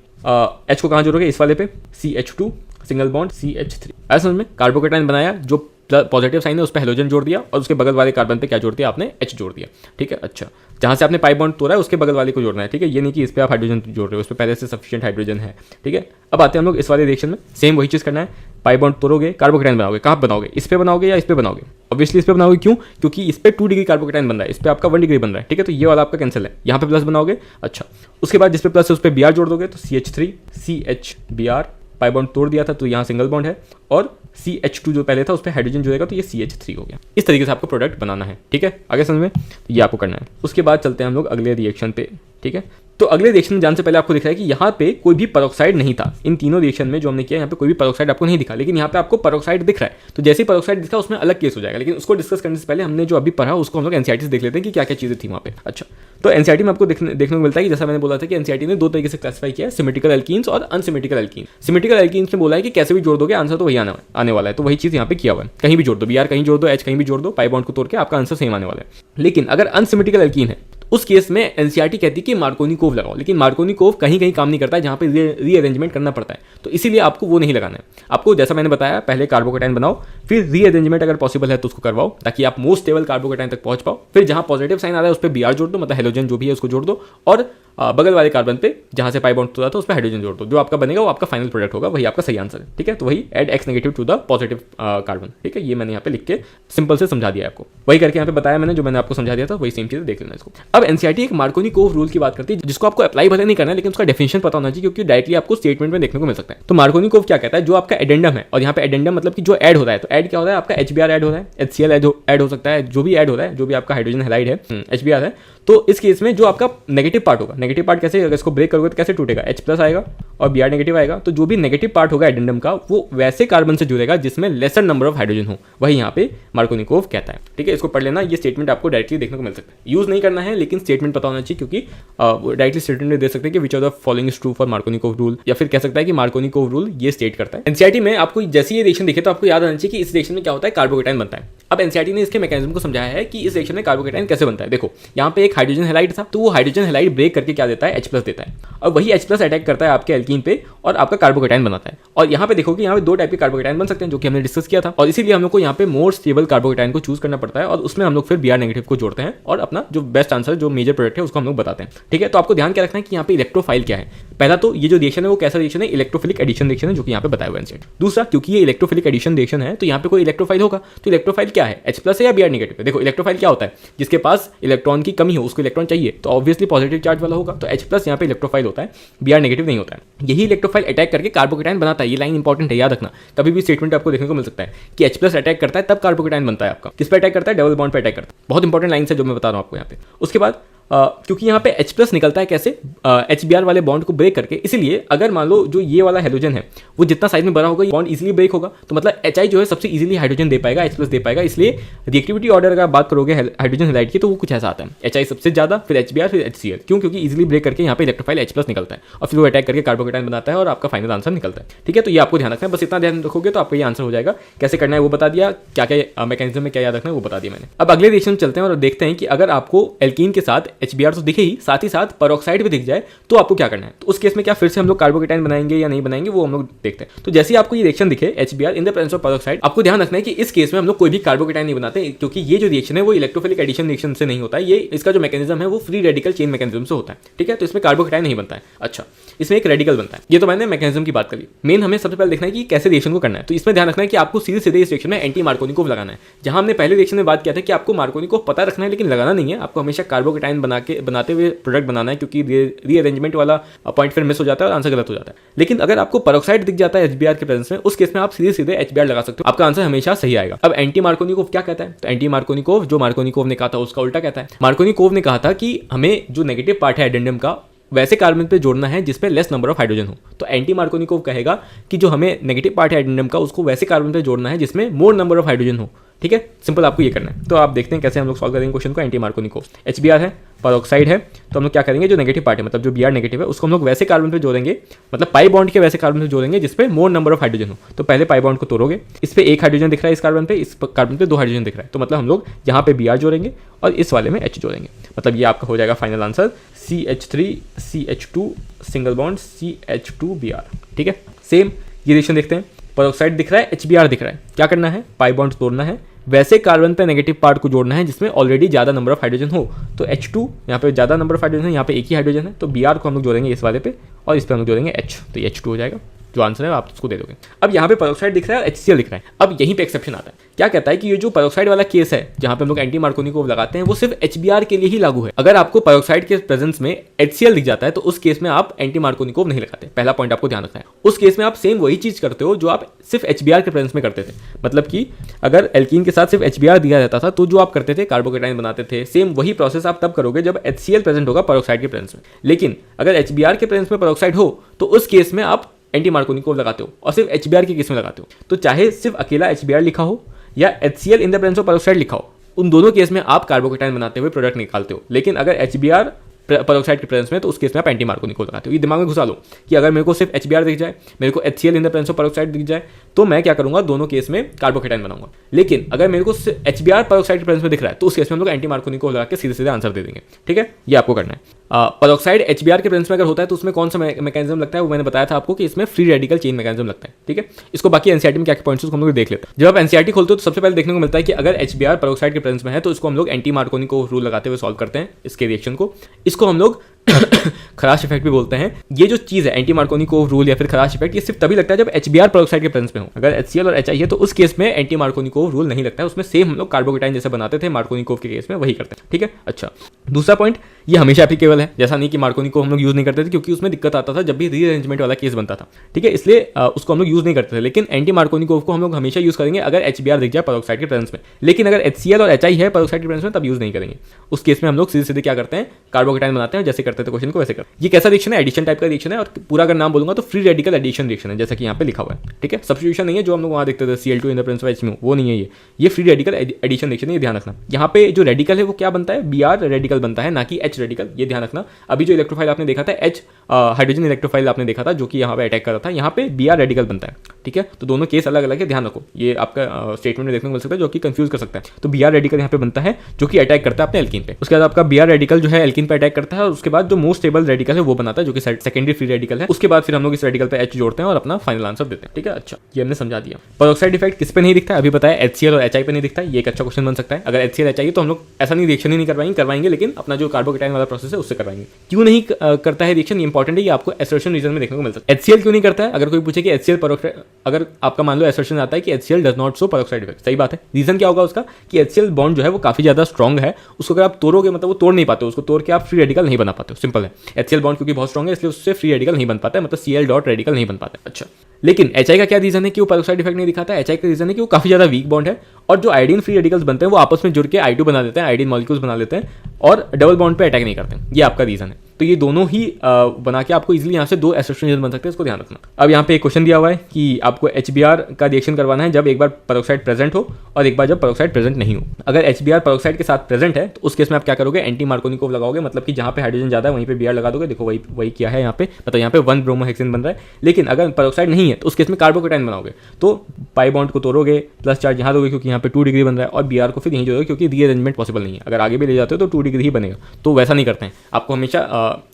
H को कहाँ जोड़ोगे, इस वाले पे, CH2 सिंगल बॉन्ड CH3। ऐसा समझ में, कार्बोकेटाइन बनाया, जो पॉजिटिव साइन है उस पर हेलोजन जोड़ दिया और उसके बगल वाले कार्बन पे क्या जोड़ दिया आपने, H जोड़ दिया, ठीक है। अच्छा, जहां से आपने पाई बॉन्ड तोड़ा है उसके बगल वाले को जोड़ना है, ठीक है। ये नहीं कि इस पे आप हाइड्रोजन जोड़ रहे हो, उस पर पहले से सफिशिएंट हाइड्रोजन है, ठीक है। अब आते हैं हम लोग इस वाले रिएक्शन में, सेम वही चीज करना है। पाई बॉन्ड तोड़ोगे, कार्बोकेटाइन बनाओगे, कहाँ बनाओगे, इस पे बनाओगे या इस पे बनाओगे। ऑब्वियसली इस पे बनाओगे, क्यों, क्योंकि इस पे 2 डिग्री कार्बोकेटाइन बन रहा है, इस पे आपका 1 डिग्री बन रहा है, ठीक है। तो ये वाला आपका कैंसिल है, यहाँ पे प्लस बनाओगे। अच्छा, उसके बाद जिस पे प्लस है उस पर Br जोड़ दोगे, तो CH3CHBr, पाई बॉन्ड तोड़ दिया था तो यहाँ सिंगल बॉन्ड है और CH2 जो पहले था उस पर हाइड्रोजन जुड़ेगा तो ये CH3 हो गया। इस तरीके से आपको प्रोडक्ट बनाना है, ठीक है। आगे समझ में, तो ये आपको करना है। उसके बाद चलते हैं हम लोग अगले रिएक्शन पे, ठीक है। तो अगले रिएक्शन में जाने से पहले आपको दिख रहा है कि यहाँ पे कोई भी पेरोक्साइड नहीं था। इन तीनों रिएक्शन में जो हमने किया यहाँ पे कोई भी पेरोक्साइड आपको नहीं दिखा, लेकिन यहाँ पे आपको पेरोक्साइड दिख रहा है। तो जैसे ही पेरोक्साइड दिखा उसमें अलग केस हो जाएगा, लेकिन उसको डिस्कस करने से पहले हमने जो अभी पढ़ा उसको हम लोग एनसीईआरटी से देख लेते हैं कि क्या क्या चीजें थी वहाँ पे। अच्छा, तो एनसीईआरटी में आपको देखने को मिलता है कि जैसा मैंने बोला था कि एनसीईआरटी ने 2 तरीके से क्लासिफाई किया है, सिमेट्रिकल एल्कीन्स और अनसिमेट्रिकल एल्कीन। सिमेट्रिकल एल्कीन्स में बोला है कि कैसे भी जोड़ दोगे आंसर तो वही आने वाला है, तो वही चीज यहाँ पे किया हुआ है। कहीं भी जोड़ दो, Br कहीं जोड़ दो, H कहीं भी जोड़ दो, पाई बॉन्ड को तोड़ के आपका आंसर सेम आने वाला है। लेकिन अगर अनसिमेट्रिकल एल्कीन है उस केस में एनसीईआरटी कहती है कि मार्कोनिकोव लगाओ, लेकिन मार्कोनिकोव कहीं कहीं काम नहीं करता है, जहां पे रीअरेंजमेंट करना पड़ता है, तो इसीलिए आपको वो नहीं लगाना है। आपको जैसा मैंने बताया, पहले कार्बोकेटाइन बनाओ, फिर रीअरेंजमेंट अगर पॉसिबल है तो उसको करवाओ, ताकि आप मोस्ट स्टेबल कार्बोकेटाइन तक पहुंच पाओ। फिर जहां पॉजिटिव साइन आ रहा है उस पर Br जोड़ दो, मतलब हेलोजन जो भी है उसको जोड़ दो, और बगल वाले कार्बन पे जहां से पाई बॉन्ड तोड़ा था उस पर हाइड्रोजन जोड़ दो। जो आपका बनेगा वो आपका फाइनल प्रोडक्ट होगा, वही आपका सही आंसर है, ठीक है। तो वही add X negative to the positive carbon, ठीक है। ये मैंने यहाँ पे लिख के सिंपल से समझा दिया आपको, वही करके यहाँ पे बताया मैंने, जो मैंने आपको समझा दिया था वही सेम चीज देख लेना इसको। अब एनसीईआरटी एक मार्कोनिकोव रूल की बात करती है, जिसको आपको अप्लाई भले नहीं करना है, लेकिन उसका डेफिनेशन पता होना चाहिए, क्योंकि डायरेक्टली आपको स्टेटमेंट में देखने को मिल सकता है। तो मार्कोनिकोव क्या कहता है, जो आपका एडेंडम है, और यहाँ पे एडेंडम मतलब कि जो ऐड हो रहा है, तो ऐड क्या हो रहा है, आपका HBr ऐड हो रहा है, HCl ऐड हो सकता है, जो भी ऐड हो रहा है, जो भी आपका हाइड्रोजन हैलाइड है HBr है, तो इस केस में जो आपका नेगेटिव पार्ट होगा, नेगेटिव पार्ट कैसे, अगर इसको ब्रेक करोगे तो कैसे टूटेगा, H+ आएगा और Br नेगेटिव आएगा। तो जो भी नेगेटिव पार्ट होगा एडेंडम का वो वैसे कार्बन से जुड़ेगा जिसमें लेसर नंबर ऑफ हाइड्रोजन हो, वही यहाँ पे मार्कोनिकोव कहता है। ठीक है, इसको पढ़ लेना, ये स्टेटमेंट आपको डायरेक्टली देखने को मिल सकता है। यूज नहीं करना है लेकिन स्टेटमेंट पता होना चाहिए, क्योंकि डायरेक्टली स्टेटमेंट दे सकते हैं कि which of the following is true for Markovnikov rule, या फिर कह सकता है कि मार्कोनिकोव रूल ये स्टेट करता है। एनसीईआरटी में आपको जैसे ये रिएक्शन दिखे तो आपको याद आना चाहिए कि इस रिएक्शन में क्या होता है, कार्बोकेटाइन बनता है। अब एनसीईआरटी ने इसके मैकेनिज्म को समझाया है कि इस रिएक्शन में कार्बोकेटाइन कैसे बनता है। देखो यहाँ पे एक हाइड्रोजन हैलाइड था, तो वो हाइड्रोजन हैलाइड ब्रेक करके क्या देता है, H+ देता है, और वही H+ अटैक करता है आपके एल्कीन पे और आपका कार्बोकेटाइन बनाता है। और यहाँ पे देखो कि यहाँ पे दो टाइप के कार्बोकेटाइन बन सकते हैं, जो कि हमने डिस्कस किया था, और इसीलिए हम लोग को यहाँ पे मोर स्टेबल कार्बोकेटाइन को चूज करना पड़ता है, और उसमें हम लोग फिर Br नेगेटिव को जोड़ते हैं और अपना जो बेस्ट आंसर, जो मेजर प्रोडक्ट है उसको हम लोग बताते हैं। ठीक है, तो आपको ध्यान क्या रखना है कि यहाँ पे इलेक्ट्रोफाइल क्या है। पहला तो ये जो रिएक्शन है वो कैसा रिएक्शन है, इलेक्ट्रोफिलिक एडिशन रिएक्शन है, जो कि यहाँ पे बताया हुआ है। दूसरा, क्योंकि ये इलेक्ट्रोफिलिक एडिशन रिएक्शन है तो यहाँ पे कोई इलेक्ट्रोफाइल होगा, तो इलेक्ट्रोफाइल क्या है, H+ है या Br नेगेटिव है। देखो इलेक्ट्रोफाइल क्या होता है, जिसके पास इलेक्ट्रॉन की कमी हो, उसको इलेक्ट्रॉन चाहिए, तो ऑब्वियसली पॉजिटिव चार्ज वाला होगा, तो H+ यहाँ पे इलेक्ट्रोफाइल होता है, Br नेगेटिव नहीं होता है। यही इलेक्ट्रोफाइल अटैक करके कार्बोकेटाइन बनाता है। ये लाइन इंपॉर्टेंट है, याद रखना, कभी भी स्टेटमेंट आपको देखने को मिल सकता है कि H+ अटैक करता है तब कार्बोकेटाइन बनता है आपका। किस पे अटैक करता है, डबल बॉन्ड पे अटैक करता है। बहुत इंपॉर्टेंट लाइन है जो मैं बता रहा हूँ आपको यहाँ पे। उसके बाद क्योंकि यहाँ पे H+ निकलता है कैसे, HBr वाले बॉन्ड को ब्रेक करके, इसलिए अगर मान लो जो ये वाला हाइड्रोजन है वो जितना साइज में बड़ा होगा, ये बॉन्ड इजीली ब्रेक होगा, तो मतलब Hi जो है सबसे इजीली हाइड्रोजन दे पाएगा, H+ दे पाएगा। इसलिए रिएक्टिविटी ऑर्डर अगर बात करोगे हाइड्रोजन हैलाइड की तो वो कुछ ऐसा आता है, Hi सबसे ज्यादा, फिर HBr, फिर HCl। क्यों, क्योंकि इजीली ब्रेक करके यहाँ पे इलेक्ट्रोफाइल H+ निकलता है और फिर वो अटैक करके कार्बोकेटाइन बनाता है और आपका फाइनल आंसर निकलता है। ठीक है, तो ये आपको ध्यान रखना है, बस इतना ध्यान रखोगे तो आपका ये आंसर हो जाएगा। कैसे करना है वो बता दिया, क्या क्या मैकेनिज्म में क्या याद रखना है वो बता दिया मैंने। अब अगले रिएक्शन चलते हैं और देखते हैं कि अगर आपको एल्कीन के साथ HBr तो दिखे ही, साथ ही साथ पेरोक्साइड भी दिख जाए तो आपको क्या करना है। तो उस केस में क्या फिर से हम लोग कार्बोकेटाइन बनाएंगे या नहीं बनाएंगे, वो हम लोग देखते हैं। तो जैसे ही आपको ये रिएक्शन दिखे HBr in the presence of peroxide, आपको ध्यान रखना है कि इस केस में हम लोग कोई भी कार्बोकेटाइन नहीं बनाते, क्योंकि ये जो रिएक्शन है वो इलेक्ट्रोफिलिक एडिशन रिएक्शन से नहीं होता है। ये इसका जो मैकेनिज्म है वो फ्री रेडिकल चेन मैकेनिज्म से होता है। ठीक है, तो इसमें कार्बोकेटाइन नहीं बनता है। अच्छा, इसमें एक रेडिकल बनता है। ये तो मैंने मैकेनिज्म की बात करी। मेन हमें सबसे पहले देखना है कि कैसे रिएक्शन को करना है। तो इसमें ध्यान रखना है कि आपको सीधे सीधे इस रिएक्शन में एंटी मार्कोनिकोव लगाना है। जहां हमने पहले रिएक्शन में बात किया था कि आपको मार्कोनिकोव पता रखना है लेकिन लगाना नहीं है, आपको हमेशा कार्बोकेटाइन बनाते हुए प्रोडक्ट बनाना है, क्योंकि रीअरेंजमेंट वाला पॉइंट फिर मिस हो जाता है और आंसर गलत हो जाता है। लेकिन अगर आपको पेरोक्साइड दिख जाता है HBr के प्रेजेंस में, उस केस में आप सीधे सीधे HBr लगा सकते हो, आपका आंसर हमेशा सही आएगा। अब एंटी मार्कोनिकोव क्या कहता है, तो एंटी मार्कोनिकोव जो मार्कोनिकोव ने कहा था उसका उल्टा कहता है। मार्कोनिकोव ने कहा था कि हमें जो नेगेटिव पार्ट है एडेंडम का वैसे कार्बन पे जोड़ना है जिसपे लेस नंबर ऑफ हाइड्रोजन हो। तो एंटी मार्कोनिकोव कहेगा कि जो हमें नेगेटिव पार्ट है एडेंडम का उसको वैसे कार्बन पे जोड़ना है जिसमें मोर नंबर ऑफ हाइड्रोजन हो। ठीक है, सिंपल आपको ये करना है। तो आप देखते हैं कैसे हम लोग सॉल्व करेंगे क्वेश्चन को। एंटी मार्कोनिकोव, HBr है, पेरोक्साइड है, तो हम लोग क्या करेंगे, जो नेगेटिव पार्ट है मतलब जो Br नेगेटिव है उसको हम लोग वैसे कार्बन पे जोड़ेंगे, मतलब पाई बॉन्ड के वैसे कार्बन पे जोड़ेंगे जिसपे मोर नंबर ऑफ हाइड्रोजन हो। तो पहले पाई बॉन्ड को तोड़ोगे, इस पे एक हाइड्रोजन दिख रहा है इस कार्बन पे, इस कार्बन पे दो हाइड्रोजन दिख रहा है, तो मतलब हम लोग यहाँ पे Br जोड़ेंगे और इस वाले में H जोड़ेंगे। मतलब ये आपका हो जाएगा final answer CH3 CH2 single bond CH2Br। ठीक है, सेम ये रिएक्शन देखते हैं। पेरोक्साइड दिख रहा है, HBr दिख रहा है, क्या करना है, पाई बॉन्ड तोड़ना है, वैसे कार्बन पे नेगेटिव पार्ट को जोड़ना है जिसमें ऑलरेडी ज़्यादा नंबर ऑफ हाइड्रोजन हो। तो H2 यहाँ पे ज़्यादा नंबर ऑफ हाइड्रोजन है, यहाँ पे एक ही हाइड्रोजन है, तो Br को हम लोग जोड़ेंगे इस वाले पे और इस पे हम लोग जोड़ेंगे H, तो ये H2 हो जाएगा। जो आंसर है आप उसको दे दोगे। अब यहाँ पे पेरोक्साइड दिख रहा है और HCl दिख रहा है। अब यहीं पे एक्सेप्शन आता है, क्या कहता है कि ये जो पेरोक्साइड वाला केस है जहाँ पे हम लोग एंटी मार्कोनिकोव लगाते हैं वो सिर्फ HBr के लिए ही लागू है। अगर आपको पेरोक्साइड के प्रेजेंस में HCl दिख जाता है तो उस केस में आप एंटी मार्कोनिकोव नहीं लगाते। पहला पॉइंट आपको ध्यान रखना है। उस केस में आप सेम वही चीज करते हो जो आप सिर्फ HBr के प्रेजेंस में करते थे। मतलब कि अगर एल्कीन के साथ सिर्फ HBr दिया जाता था तो जो आप करते थे कार्बोकेटाइन बनाते थे, सेम वही प्रोसेस आप तब करोगे जब HCl प्रेजेंट होगा पेरोक्साइड के प्रेजेंस में। लेकिन अगर HBr के प्रेजेंस में पेरोक्साइड हो तो उस केस में आप एंटी मार्कोनिकोव लगाते हो और सिर्फ HBr के केस में लगाते हो। तो चाहे सिर्फ अकेला HBr लिखा हो या HCl in the presence of peroxide लिखा हो, उन दोनों केस में आप कार्बोकेटाइन बनाते हुए प्रोडक्ट निकालते हो। लेकिन अगर HBr पेरोक्साइड के प्रेजेंस में तो उस केस में आप एंटी मार्कोनिकोव लगाते हो। ये दिमाग में घुसा लो कि अगर मेरे को सिर्फ HBr दिख जाए, मेरे को HCl in the presence of peroxide दिख जाए तो मैं क्या करूंगा, दोनों केस में कार्बोकेटाइन बनाऊंगा। लेकिन अगर मेरे को HBr पेरोक्साइड के प्रेजेंस में दिख रहा है तो उस केस में हम लोग एंटी मार्कोनिकोव लगा के सीधे सीधे आंसर दे देंगे। ठीक है, ये आपको करना है। पेरोक्साइड HBr के प्रेजेंस में अगर होता है तो उसमें कौन सा मैकेनिज्म लगता है वो मैंने बताया था आपको कि इसमें फ्री रेडिकल चेन मैकेनिज्म लगता है। ठीक है, इसको बाकी एनसीईआरटी में क्या क्या पॉइंट्स हम लोग देख लेते हैं। जब आप एनसीईआरटी खोलते हो तो सबसे पहले देखने को मिलता है कि अगर HBr पेरोक्साइड के प्रेजेंस में है तो इसको हम लोग एंटी मार्कोनिकोव रूल लगाते हुए सॉल्व करते हैं इसके रिएक्शन को। इसको हम लोग खराश इफेक्ट भी बोलते हैं। ये जो चीज़ है एंटी मार्कोनिकोव रूल या फिर खराश इफेक्ट, ये सिर्फ तभी लगता है जब HBr पेरोक्साइड के प्रेजेंस में हो। अगर HCl और HI है तो उस केस में एंटी मार्कोनिकोव रूल नहीं लगता है, उसमें सेम हम लोग कार्बोकेटाइन जैसे बनाते थे मार्कोनिकोव के केस में वही करते हैं। ठीक है, अच्छा दूसरा पॉइंट, ये हमेशा एप्लीकेबल है, जैसा नहीं कि मार्कोनिकोव हम लोग यूज नहीं करते थे क्योंकि उसमें दिक्कत आता था जब भी रीअरेंजमेंट वाला केस बनता था। ठीक है, इसलिए उसको हम लोग यूज नहीं करते थे। लेकिन एंटी मार्कोनिकोव को हम लोग हमेशा यूज करेंगे अगर HBr दिख जाए पेरोक्साइड के प्रेजेंस में। लेकिन अगर HCl और HI है पेरोक्साइड के प्रेजेंस में तब यूज नहीं करेंगे। उस केस में हम लोग सीधे सीधे क्या करते हैं, कार्बोकेटाइन बनाते हैं, जैसे करते थे क्वेश्चन को वैसे करते हैं। ये कैसा रिएक्शन है, एडिशन टाइप का रिएक्शन है, और पूरा अगर नाम बोलूंगा तो फ्री रेडिकल एडिशन रिएक्शन है, जैसा कि यहाँ पे लिखा हुआ है। ठीक है, सब्स्टिट्यूशन नहीं है जो हम लोग वहाँ देखते थे Cl2 in the presence of HMO, वो नहीं है ये फ्री रेडिकल एडिशन रिएक्शन है, ये ध्यान रखना। यहाँ पे जो रेडिकल है वो क्या बनता है, Br रेडिकल बनता है, ना कि H रेडिकल, ये ध्यान रखना। अभी जो इलेक्ट्रोफाइल आपने देखा था H हाइड्रोजन इलेक्ट्रोफाइल आपने देखा था जो कि यहाँ पे अटैक कर रहा था, यहाँ पे Br रेडिकल बनता है। ठीक है, तो दोनों केस अलग अलग है, ध्यान रखो, ये आपका स्टेटमेंट में देखने को मिल सकता है जो कि कंफ्यूज कर सकता है। तो Br रेडिकल यहाँ पे बनता है जो कि अटैक करता है अपने एल्कीन पे। उसके बाद आपका Br रेडिकल जो है एल्कीन पे अटैक करता है, और उसके बाद जो मोस्ट स्टेबल रेडिकल है वो बनाता है जो कि सेकेंडरी फ्री रेडिकल है। उसके बाद फिर हम लोग इस रेडिकल पे H जोड़ते हैं और अपना फाइनल आंसर देते हैं। ठीक है, अच्छा ये हमने समझा दिया। पेरोक्साइड इफेक्ट किस पे नहीं दिखता है, अभी बताया HCl और HI पे नहीं दिखता है, ये एक अच्छा क्वेश्चन बन सकता है। अगर HCl HI तो हम लोग ऐसा नहीं रिएक्शन ही नहीं करवाएंगे, लेकिन अपना जो कार्बोकेटाइन वाला प्रोसेस है उससे करवाएंगे। क्यों नहीं करता है रिएक्शन, ये इंपॉर्टेंट है, ये आपको एसर्शन रीजन में देखने को मिल सकता है। HCl क्यों नहीं करता है, अगर कोई पूछे कि HCl पेरोक्साइड, अगर आपका मान लो एसर्शन आता है कि HCl does not show peroxide effect, सही बात है। रीजन क्या होगा उसका कि HCl बॉन्ड जो है वो काफी ज्यादा स्ट्रॉन्ग है, उसको अगर आप तोड़ोगे मतलब वो तोड़ नहीं पाते, उसको तोड़ के आप फ्री रेडिकल नहीं बना पाते हो, सिंपल है। HCl बॉन्ड क्योंकि बहुत स्ट्रॉन्ग है इसलिए उससे फ्री रेडिकल नहीं बन पाता है, मतलब Cl डॉट रेडिकल नहीं बन पाता है। अच्छा, लेकिन HI का क्या रीजन है कि वो पेरोक्साइड इफेक्ट नहीं दिखाता है। HI का रीजन है कि वो काफी ज्यादा वीक बॉन्ड है, और जो आयोडीन फ्री रेडिकल्स बनते हैं वो आपस में जुड़ के I2 बना देते हैं, आयोडीन मॉलिक्यूल्स बना लेते हैं और डबल बॉन्ड पे अटैक नहीं करते हैं। ये आपका रीजन है। तो ये दोनों ही बना के आपको इजीली यहाँ से दो एसोसिएशन रीजन बन सकते हैं, इसको ध्यान रखना। अब यहाँ पे एक क्वेश्चन दिया हुआ है कि आपको HBr का रिएक्शन करवाना है जब एक बार पेरोक्साइड प्रेजेंट हो और एक बार जब पेरोक्साइड प्रेजेंट नहीं हो। अगर HBr पेरोक्साइड के साथ प्रेजेंट है तो उस केस में आप क्या करोगे, एंटी मार्कोनिकोव लगाओगे, मतलब कि जहाँ पे हाइड्रोजन ज्यादा है वहीं पे Br लगा दोगे। देखो वही किया है यहाँ पे, मतलब यहाँ पे 1 ब्रोमोहेक्सेन बन रहा है। लेकिन अगर पेरोक्साइड नहीं है तो उस केस में कार्बोकेटाइन बनाओगे, तो पाई बॉन्ड को तोड़ोगे, प्लस चार्ज यहाँ दोगे क्योंकि यहाँ पे 2 डिग्री बन रहा है, और Br को फिर यहीं जोड़ोगे क्योंकि रीअरेंजमेंट पॉसिबल नहीं है। अगर आगे भी ले जाते हो तो 2 डिग्री ही बनेगा, तो वैसा नहीं करते हैं। आपको हमेशा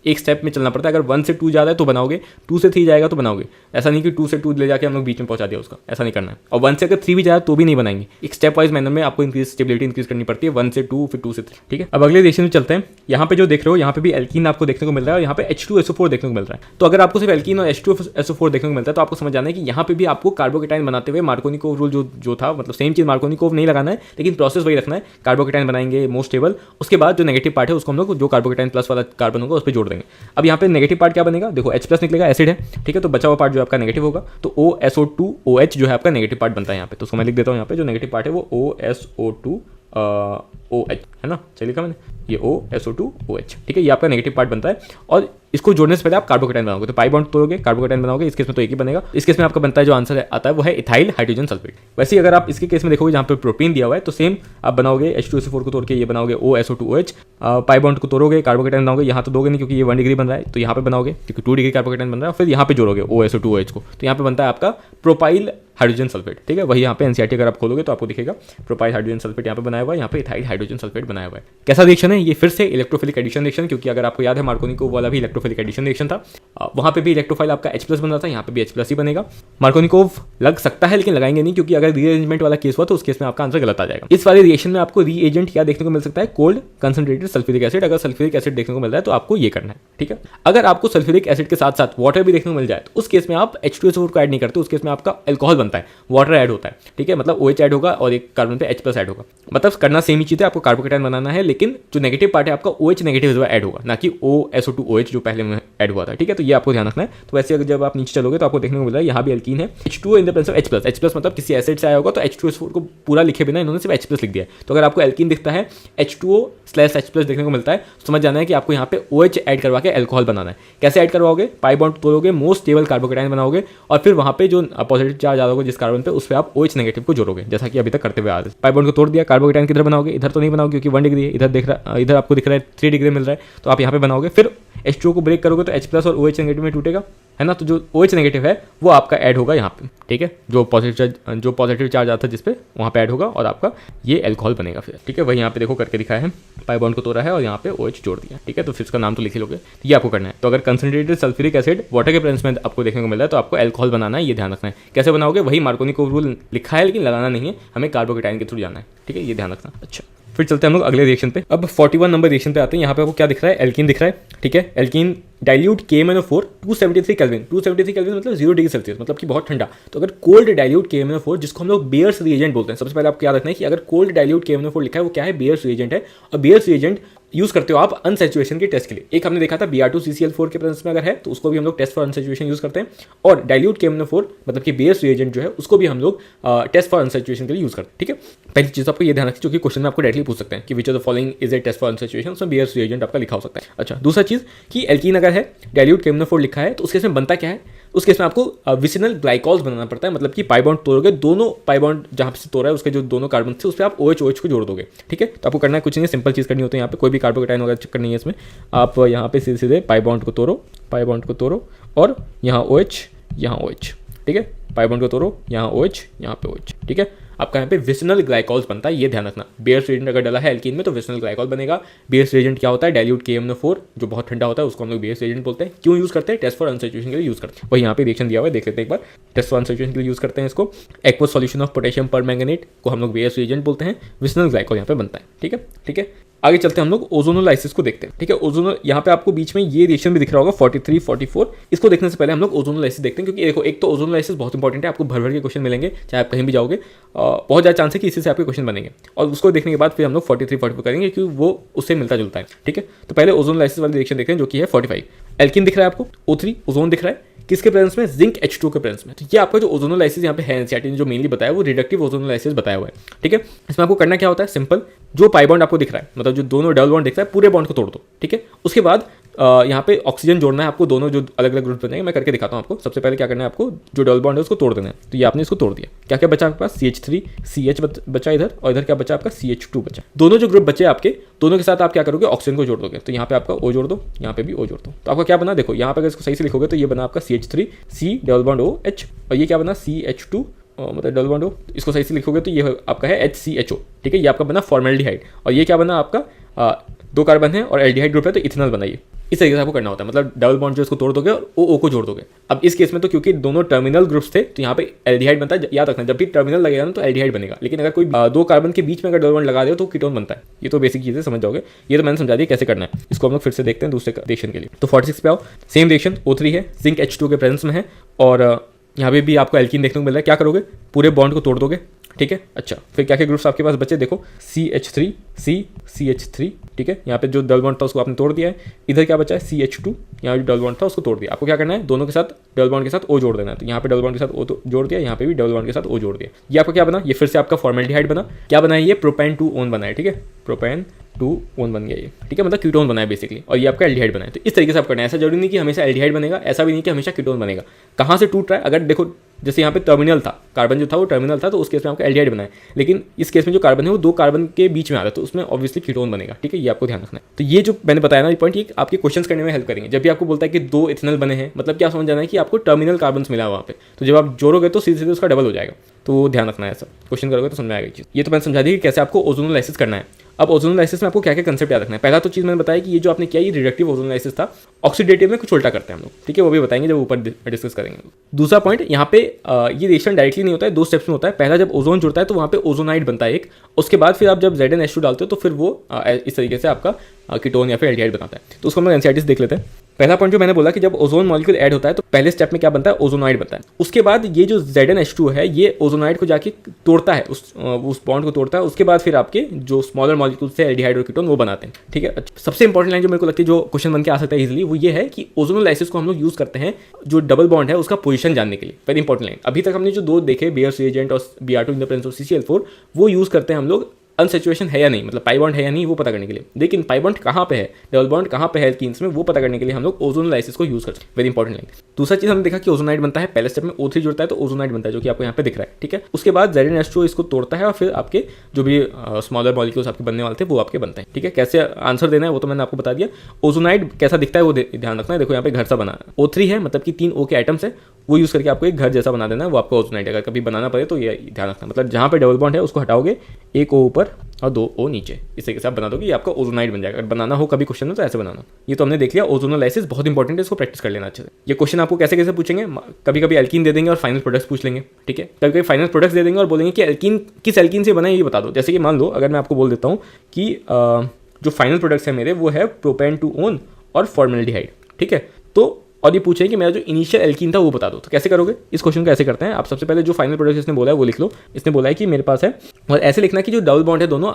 एक स्टेप में चलना पड़ता है। अगर 1 से 2 ज्यादा है तो बनाओगे, 2 से 3 जाएगा तो बनाओगे। ऐसा नहीं कि 2 से 2 ले जाके हम लोग बीच में पहुंचा दिया उसका, ऐसा नहीं करना है। और 1 से अगर 3 भी जाए तो भी नहीं बनाएंगे। एक स्टेप वाइज मैनर में आपको स्टेबिलिटी इंक्रीज करनी पड़ती है, 1 से 2 फिर 2 से 3। ठीक है, अब अगले रिएक्शन में चलते हैं। यहाँ पे जो देख रहे हो यहाँ पे भी एल्कीन आपको देखने को मिल रहा है और यहाँ पे H2SO4 देखने को मिल रहा है। तो अगर आपको सिर्फ एल्कीन और H2SO4 देखने को मिलता है तो आपको समझ जाना है कि यहाँ पे भी आपको कार्बोकेटाइन बनाते हुए मार्कोनिकोव रूल जो था, मतलब सेम चीज मार्कोनिकोव नहीं लगाना है लेकिन प्रोसेस वही रखना है। कार्बोकेटाइन बनाएंगे मोस्ट स्टेबल, उसके बाद जो नेगेटिव पार्ट है उसको हम लोग जो कार्बोकेटाइन प्लस वाला कार्बन होगा उस पर जोड़ देंगे। अब यहाँ पे नेगेटिव पार्ट क्या बनेगा, देखो H+ निकलेगा, एसिड है। ठीक है, तो बचा हुआ पार्ट जो आपका नेगेटिव होगा तो OSO2OH जो है आपका नेगेटिव पार्ट बनता है यहाँ पे। तो उसको मैं लिख देता हूँ यहाँ पे, जो नेगेटिव पार्ट है वो OSO2OH है ना, चलिए लिखा मैंने, ये OSO2OH। ठीक है, ये आपका नेगेटिव पार्ट बनता है और इसको जोड़ने से पहले आप कार्बोकेटाइन बनाओगे, तो पाई बॉन्ड तोड़ोगे, कार्बोकेटाइन बनाओगे। इस केस में तो एक ही बनेगा। इस केस में आपका बनता है जो आंसर आता है वो है इथाइल हाइड्रोजन सल्फेट। वैसे ही अगर आप इसके केस में देखोगे जहाँ पे प्रोटीन दिया हुआ है तो सेम आप बनाओगे, H2SO4 को तोड़ के ये बनाओगे OSO2OH, पाई बॉन्ड को तोड़ोगे, कार्बोकेटाइन बनाओगे। यहाँ तो दोगे नहीं क्योंकि ये 1 डिग्री बन रहा है, तो यहाँ पे बनाओगे क्योंकि 2 डिग्री कार्बोकेटाइन बन रहा है, फिर यहाँ पे जोड़ोगे OSO2OH को, तो यहाँ पे बनता है आपका प्रोपाइल हाइड्रोजन सल्फेट। ठीक है, वही यहाँ पे एनसीईआरटी अगर आप खोलोगे तो आपको दिखेगा प्रोपाइल हाइड्रोजन सल्फेट यहाँ पे बनाया हुआ है, यहाँ पे इथाइल हाइड्रोजन सल्फेट बनाया हुआ है। कैसा रिएक्शन है ये, फिर से इलेक्ट्रोफिलिक एडिशन रिएक्शन, क्योंकि अगर आपको याद है मार्कोनिकोव वाला भी इलेक्ट्रोफिलिक एडिशन रिएक्शन था। वहां पे भी इलेक्ट्रोफाइल आपका H+ बन रहा था, यहाँ पे भी H+ ही बनेगा। मार्कोनिकोव लग सकता है लेकिन लगाएंगे नहीं, क्योंकि अगर रीअरेंजमेंट वाला केस हुआ तो उस केस में आपका आंसर गलत आ जाएगा। इस वाले रिएक्शन में आपको रीएजेंट क्या देखने को मिल सकता है, कोल्ड कंसंट्रेटेड सल्फ्यूरिक एसिड। अगर सल्फ्यूरिक एसिड देखने को मिल रहा है तो आपको ये करना है। ठीक है, अगर आपको सल्फ्यूरिक एसिड के साथ साथ वाटर भी देखने को मिल जाए तो उस केस में आप H2SO4 को ऐड नहीं करते, उस केस में आपका अल्कोहल बनता है, वाटर ऐड होता है। ठीक है, मतलब OH ऐड होगा और एक कार्बन पे H+ ऐड होगा। मतलब करना सेम ही चीज है, आपको कार्बोकेटाइन बनाना है, लेकिन जो नेगेटिव पार्ट है आपका OH नेगेटिव ऐड होगा, ना कि OSO2OH जो पहले में ऐड हुआ था। ठीक है, तो ये आपको ध्यान रखना है। तो वैसे अगर जब आप नीचे चलोगे तो आपको देखने को मिल रहा है यहाँ भी एल्कीन है, H2O in the presence of H+। मतलब किसी एसिड से आया होगा तो H2SO4 को पूरा लिखे बिना इन्होंने सिर्फ H+ लिख दिया है। तो अगर आपको एल्कीन दिखता है H2O/H+ देखने को मिलता है तो समझ जाना है कि आपको यहाँ पे OH ऐड करवा के अल्कोहल बनाना है। कैसे ऐड करवाओगे, पाई बॉन्ड तोड़ोगे, मोस्ट स्टेबल कार्बोकेटाइन बनाओगे और फिर वहाँ पे जो पॉजिटिव चार्ज आ होगा जिस कार्बन पे उस पर आप OH नेगेटिव को जोड़ोगे, जैसा कि अभी तक करते हुए आ रहे हैं। पाई बॉन्ड को तोड़ दिया, कार्बोकेटाइन किधर बनाओगे, इधर तो नहीं बनाओगे क्योंकि 1 डिग्री है, इधर आपको दिख रहा है 3 डिग्री मिल रहा है, तो आप यहाँ पे बनाओगे। फिर H2O को ब्रेक करोगे तो H+ और OH नेगेटिव में टूटेगा, है ना। तो जो OH नेगेटिव है वो आपका ऐड होगा यहाँ पे। ठीक है, जो पॉजिटिव चार्ज आता है जिस पे वहाँ पे ऐड होगा और आपका ये अल्कोहल बनेगा फिर। ठीक है, वही यहाँ पे देखो करके दिखाया है, पाई बॉन्ड को तोड़ा है और यहाँ पे OH जोड़ दिया। ठीक है, तो फिर इसका नाम तो लिख ही लोगे, ये आपको करना है। तो अगर कंसंट्रेटेड सल्फ्यूरिक एसिड वाटर के प्रेजेंस में आपको देखने को मिल रहा है तो आपको अल्कोहल बनाना है, ये ध्यान रखना है। कैसे बनाओगे, वही मार्कोनिकोव रूल लिखा है लेकिन लगाना नहीं है, हमें कार्बोकेटाइन के थ्रू जाना है। ठीक है, ये ध्यान रखना। अच्छा, फिर चलते हैं हम लोग अगले रिएक्शन पे। अब 41 नंबर रिएक्शन पे आते हैं। यहाँ पे आपको क्या दिख रहा है, एल्कीन दिख रहा है, ठीक है। Alkene dilute KMnO4 273 kelvin, 273 kelvin मतलब 0 डिग्री सेल्सियस, मतलब कि बहुत ठंडा। तो अगर कोल्ड डाइल्यूट KMnO4, जिसको हम लोग बेयर्स रिएजेंट बोलते हैं, सबसे पहले आपको याद रखना है कि अगर कोल्ड डाइल्यूट KMnO4 लिखा है वो क्या है, बेयर्स रिएजेंट है। और बेयर्स रिएजेंट यूज करते हो आप अनसैचुरेशन के टेस्ट के लिए। एक हमने देखा था Br2CCl4 के प्रेजेंस में अगर है तो उसको भी हम लोग टेस्ट फॉर अनसैचुरेशन यूज करते हैं। और डाइल्यूट KMnO4 मतलब कि बेयर्स रिएजेंट जो है उसको भी हम लोग टेस्ट फॉर अनसैचुरेशन के लिए यूज करते हैं, ठीक है। पहली चीज आपको ये ध्यान रखिए, जो कि क्वेश्चन में आपको डायरेक्टली पूछ सकते हैं कि which of the following is a test for unsaturation, उसमें बेयर्स रिएजेंट आपका लिखा हो सकता है। अच्छा, दूसरा चीज कि एल्कीन अगर है, डाइल्यूट KMnO4 लिखा है, तो उसके इसमें बनता क्या है, उस केस में आपको विसिनल ग्लाइकॉल्स बनाना पड़ता है। मतलब कि पाई बॉन्ड तोड़ोगे, दोनों पाई बॉन्ड जहां से तोड़ा है उसके जो दोनों कार्बन थे उस पर आप OH को जोड़ दोगे, ठीक है। तो आपको करना है कुछ नहीं, सिंपल चीज करनी होती है। यहाँ पे कोई भी कार्बोकेटाइन वगैरह चक्कर नहीं है इसमें। आप यहाँ पे सीधे सीधे पाई बॉन्ड को तोड़ो और यहाँ OH, यहाँ OH, ठीक है। पाई बॉन्ड को तोड़ो, यहाँ OH, यहाँ पे OH, ठीक है। आपका यहाँ पे विसिनल ग्लाइकॉल्स बनता है, ये ध्यान रखना। बेयर्स रिएजेंट अगर डाला है एल्कीन में तो विसिनल ग्लाइकॉल बनेगा। बेयर्स रिएजेंट क्या होता है, डाइल्यूट KMnO4 जो बहुत ठंडा होता है उसको हम लोग बेयर्स रिएजेंट बोलते हैं। क्यों यूज करते हैं, टेस्ट फॉर अनसैचुरेशन के लिए यूज करते हैं। वही यहाँ पे रिएक्शन दिया हुआ है, देख लेते हैं एक बार। टेस्ट फॉर अनसैचुरेशन के लिए यूज करते हैं इसको। Aqueous solution of potassium permanganate को हम लोग बेयर्स रिएजेंट बोलते हैं। विसिनल ग्लाइकॉल यहाँ पे बनता है, ठीक है, ठीक है। आगे चलते हैं, हम लोग ओजोनोलाइसिस को देखते हैं, ठीक है। ओजोनो यहाँ पे आपको बीच में ये रिएक्शन भी दिख रहा होगा 43, 44। इसको देखने से पहले हम लोग ओजोनोलाइसिस देखते हैं, क्योंकि देखो एक तो ओजोनोलाइसिस बहुत इंपॉर्टेंट है, आपको भर भर के क्वेश्चन मिलेंगे चाहे आप कहीं भी जाओगे। बहुत ज़्यादा चांस है कि इसी से आपके क्वेश्चन बनेंगे। और उसको देखने के बाद फिर हम लोग 43, 44 करेंगे, क्योंकि वो उससे मिलता जुलता है, ठीक है। तो पहले ओजोनोलाइसिस वाली रिएक्शन देखते हैं, जो कि है 45। एल्कीन दिख रहा है आपको, O3 ओजोन दिख रहा है, किसके प्रेजेंस में, जिंक H2 के प्रेजेंस में। तो ये आपका जो ओजोनोलाइसिस यहाँ पे है एनसीईआरटी ने जो मेनली बताया वो रिडक्टिव ओजोनोलाइसिस बताया हुआ है, ठीक है। इसमें आपको करना क्या होता है, सिंपल, जो पाई बॉन्ड आपको दिख रहा है, मतलब जो दोनों डबल बॉन्ड दिख रहा है, पूरे बॉन्ड को तोड़ दो, ठीक है। उसके बाद यहाँ पे ऑक्सीजन जोड़ना है आपको, दोनों जो अलग अलग ग्रुप बनेंगे, मैं करके दिखाता हूँ आपको। सबसे पहले क्या करना है आपको, जो डबल बॉन्ड है उसको तोड़ देना है। तो ये आपने इसको तोड़ दिया, क्या क्या बचा आपके पास, CH3 CH बचा इधर, और इधर क्या बचा आपका, CH2 बचा। दोनों जो ग्रुप बचे आपके, दोनों के साथ आप क्या करोगे, ऑक्सीजन को जोड़ दोगे। तो यहाँ पे आपका O जोड़ दो, यहाँ पे भी O जोड़ दो। तो आपका क्या बना, देखो यहाँ पे अगर इसको सही से लिखोगे तो ये बना आपका CH3 C double bond OH, और ये क्या बना CH2 मतलब डबल बॉन्ड O। इसको सही से लिखोगे तो ये आपका है HCHO, ठीक है। ये आपका बना फॉर्मेल्डिहाइड, और ये क्या बना आपका 2 कार्बन है और एल्डिहाइड ग्रुप है तो इथेनॉल बनाइए। इस तरीके से आपको करना होता है, मतलब डबल बॉन्ड जो इसको तोड़ दोगे और O को जोड़ दोगे। अब इस केस में तो क्योंकि दोनों टर्मिनल ग्रुप्स थे तो यहाँ पे एल्डिहाइड बनता है। याद रखना, जब भी टर्मिनल लगेगा ना तो एल्डिहाइड बनेगा, लेकिन अगर कोई 2 कार्बन के बीच में अगर डबल बॉन्ड लगा दे तो कीटोन बनता है। ये तो बेसिक चीजें समझ जाओगे, ये तो मैंने समझा दिया कैसे करना है। इसको हम लोग फिर से देखते हैं दूसरे रिएक्शन के लिए। तो 46 पे आओ, सेम रिएक्शन O3 है, जिंक H2 के प्रेजेंस में है, और यहाँ पे भी आपको एल्कीन देखने को मिल रहा है। क्या करोगे, पूरे बॉन्ड को तोड़ दोगे, ठीक है। अच्छा, फिर क्या क्या ग्रुप्स आपके पास बचे, देखो CH3 C CH3, ठीक है। यहाँ पे जो डबल बॉन्ड था उसको आपने तोड़ दिया है। इधर क्या बचा है, CH2, यहाँ जो डबल बॉन्ड था उसको तोड़ दिया। आपको क्या करना है, दोनों के साथ डबल बॉन्ड के साथ O जोड़ देना है। तो यहाँ पे डबल बॉन्ड के साथ O तो जोड़ दिया, यहाँ पे भी डबल बॉन्ड के साथ O जोड़ दिया। ये आपका क्या बना, ये फिर से आपका फॉर्मेल्डिहाइड बना। क्या बना है, ये प्रोपेन 2 ओन बना है, ठीक है। प्रोपेन 2 ओन बन गया ये, ठीक है, मतलब कीटोन बना है बेसिकली, और ये आपका एल्डिहाइड बना है। तो इस तरीके से आप करना है। ऐसा जरूरी नहीं कि हमेशा एल्डिहाइड बनेगा, ऐसा भी नहीं कि हमेशा कीटोन बनेगा। कहाँ से टूट रहा है, अगर देखो जैसे यहाँ पे टर्मिनल था, कार्बन जो था वो टर्मिनल था, तो उस केस में आपका एल्डिहाइड बना है। लेकिन इस केस में जो कार्बन है वो 2 कार्बन के बीच में आ रहा है, तो उसमें ऑब्वियसली कीटोन बनेगा, ठीक है। ये आपको ध्यान रखना है। तो ये जो मैंने बताया ना ये पॉइंट, ये आपके क्वेश्चन करने में हेल्प करेंगे। जब भी आपको बोलता है कि 2 इथेनॉल बने हैं, मतलब क्या समझ जाना है कि आपको टर्मिनल कार्बन मिला वहाँ पे, तो जब आप जोड़ोगे तो सीधे सीधे उसका डबल हो जाएगा। तो ध्यान रखना है, ऐसा क्वेश्चन करोगे तो समझ में आएगा चीज़। ये तो मैंने समझा दी कि कैसे आपको ओजोनोलाइसिस करना है। अब ओजोनोलाइसिस में आपको क्या क्या कंसेप्ट याद रखना है। पहला तो चीज़ मैंने बताया कि ये जो आपने किया ये रिडक्टिव ओजोनोलाइसिस था, ऑक्सीडेटिव में कुछ उल्टा करते हैं हम लोग, ठीक है, वो भी बताएंगे जब ऊपर डिस्कस करेंगे। दूसरा पॉइंट, यहाँ पे ये रिएक्शन डायरेक्टली नहीं होता है, 2 स्टेप्स में होता है। पहला जब ओजोन जुड़ता है तो वहाँ पे ओजोनाइड बनता है एक, उसके बाद फिर आप जब ZnH2 डालते हो तो फिर वो इस तरीके से आपका कीटोन या फिर एल्डिहाइड बनाता है। तो उसको हम एनसीईआरटी देख लेते हैं। पहला पॉइंट जो मैंने बोला कि जब ओजोन मॉलिक्यूल ऐड होता है तो पहले स्टेप में क्या बनता है, ओजोनाइड बनता है। उसके बाद ये जो ZnH2 है ये ओजोनाइड को जाके तोड़ता है, उस बॉन्ड को तोड़ता है। उसके बाद फिर आपके जो स्मॉलर मॉलिक्यूल्स है एल्डिहाइड और कीटोन वो बनाते हैं, ठीक है। सबसे इंपॉर्टेंट लाइन जो मेरे को लगती है जो क्वेश्चन बन के आ सकता है इजीली, वो ये है कि ओजोनोलाइसिस को हम लोग यूज करते हैं जो डबल बॉन्ड है उसका पोजीशन जानने के लिए। Very important line. अभी तक हमने जो 2 देखे, बेयर्स रिएजेंट और Br2 in the presence of CCl4, वो यूज करते हैं हम लोग अनसैचुरेशन है या नहीं, मतलब पाई बॉन्ड है या नहीं वो पता करने के लिए। लेकिन पाई बॉन्ड कहाँ पे है, डबल बॉन्ड कहाँ पे है एल्कीन्स में, वो पता करने के लिए हम लोग ओजोनोलाइसिस को यूज करते हैं। Very important line. दूसरा चीज हमने देखा कि ओजोनाइड बनता है, पहले स्टेप में O3 जुड़ता है तो ओजोनाइड बनता है, जो कि आपको यहाँ पे दिख रहा है, ठीक है। उसके बाद ZnH2 इसको तोड़ता है और फिर आपके जो भी स्मॉलर मॉलिक्यूल्स आपके बनने वाले थे वो आपके बनते हैं, ठीक है। कैसे आंसर देना है वो तो मैंने आपको बता दिया। ओजोनाइड कैसा दिखता है वो ध्यान रखना है। देखो यहाँ पे घर सा बना है, O3 है, मतलब कि 3 O के आइटम्स है, वो यूज करके आपको एक घर जैसा बना देना है, वो आपका ओजोनाइड। अगर कभी बनाना पड़े तो ये ध्यान रखना, मतलब जहाँ पे डबल बॉन्ड है उसको हटाओगे, एक O ऊपर और 2 O नीचे। इस तरीके से आप बना दोगे, ये आपका ओजोनाइड बन जाएगा। अगर बनाना हो कभी क्वेश्चन में तो ऐसे बनाना। ये तो हमने देख लिया, ओजोनोलाइसिस बहुत इंपॉर्टेंट है, इसको प्रैक्टिस कर लेना अच्छे से। ये क्वेश्चन आपको कैसे कैसे पूछेंगे, कभी कभी एल्कीन दे देंगे और फाइनल प्रोडक्ट्स पूछ लेंगे, ठीक है। कभी कभी फाइनल प्रोडक्ट्स दे देंगे और बोलेंगे कि एल्कीन किस एल्कीन से बना है ये बता दो। जैसे कि मान लो अगर मैं आपको बोल देता हूँ कि जो फाइनल प्रोडक्ट्स है मेरे वो है प्रोपेन टू ओन और फॉर्मेल्डिहाइड, ठीक है। तो और ये पूछे कि मेरा जो इनिशियल एल्कीन था वो बता दो, तो कैसे करोगे इस क्वेश्चन को? ऐसे करते हैं, आप सबसे पहले जो फाइनल प्रोडक्ट इसने बोला है वो लिख लो। इसने बोला है कि मेरे पास है, और ऐसे लिखना कि जो डबल बॉन्ड है दोनों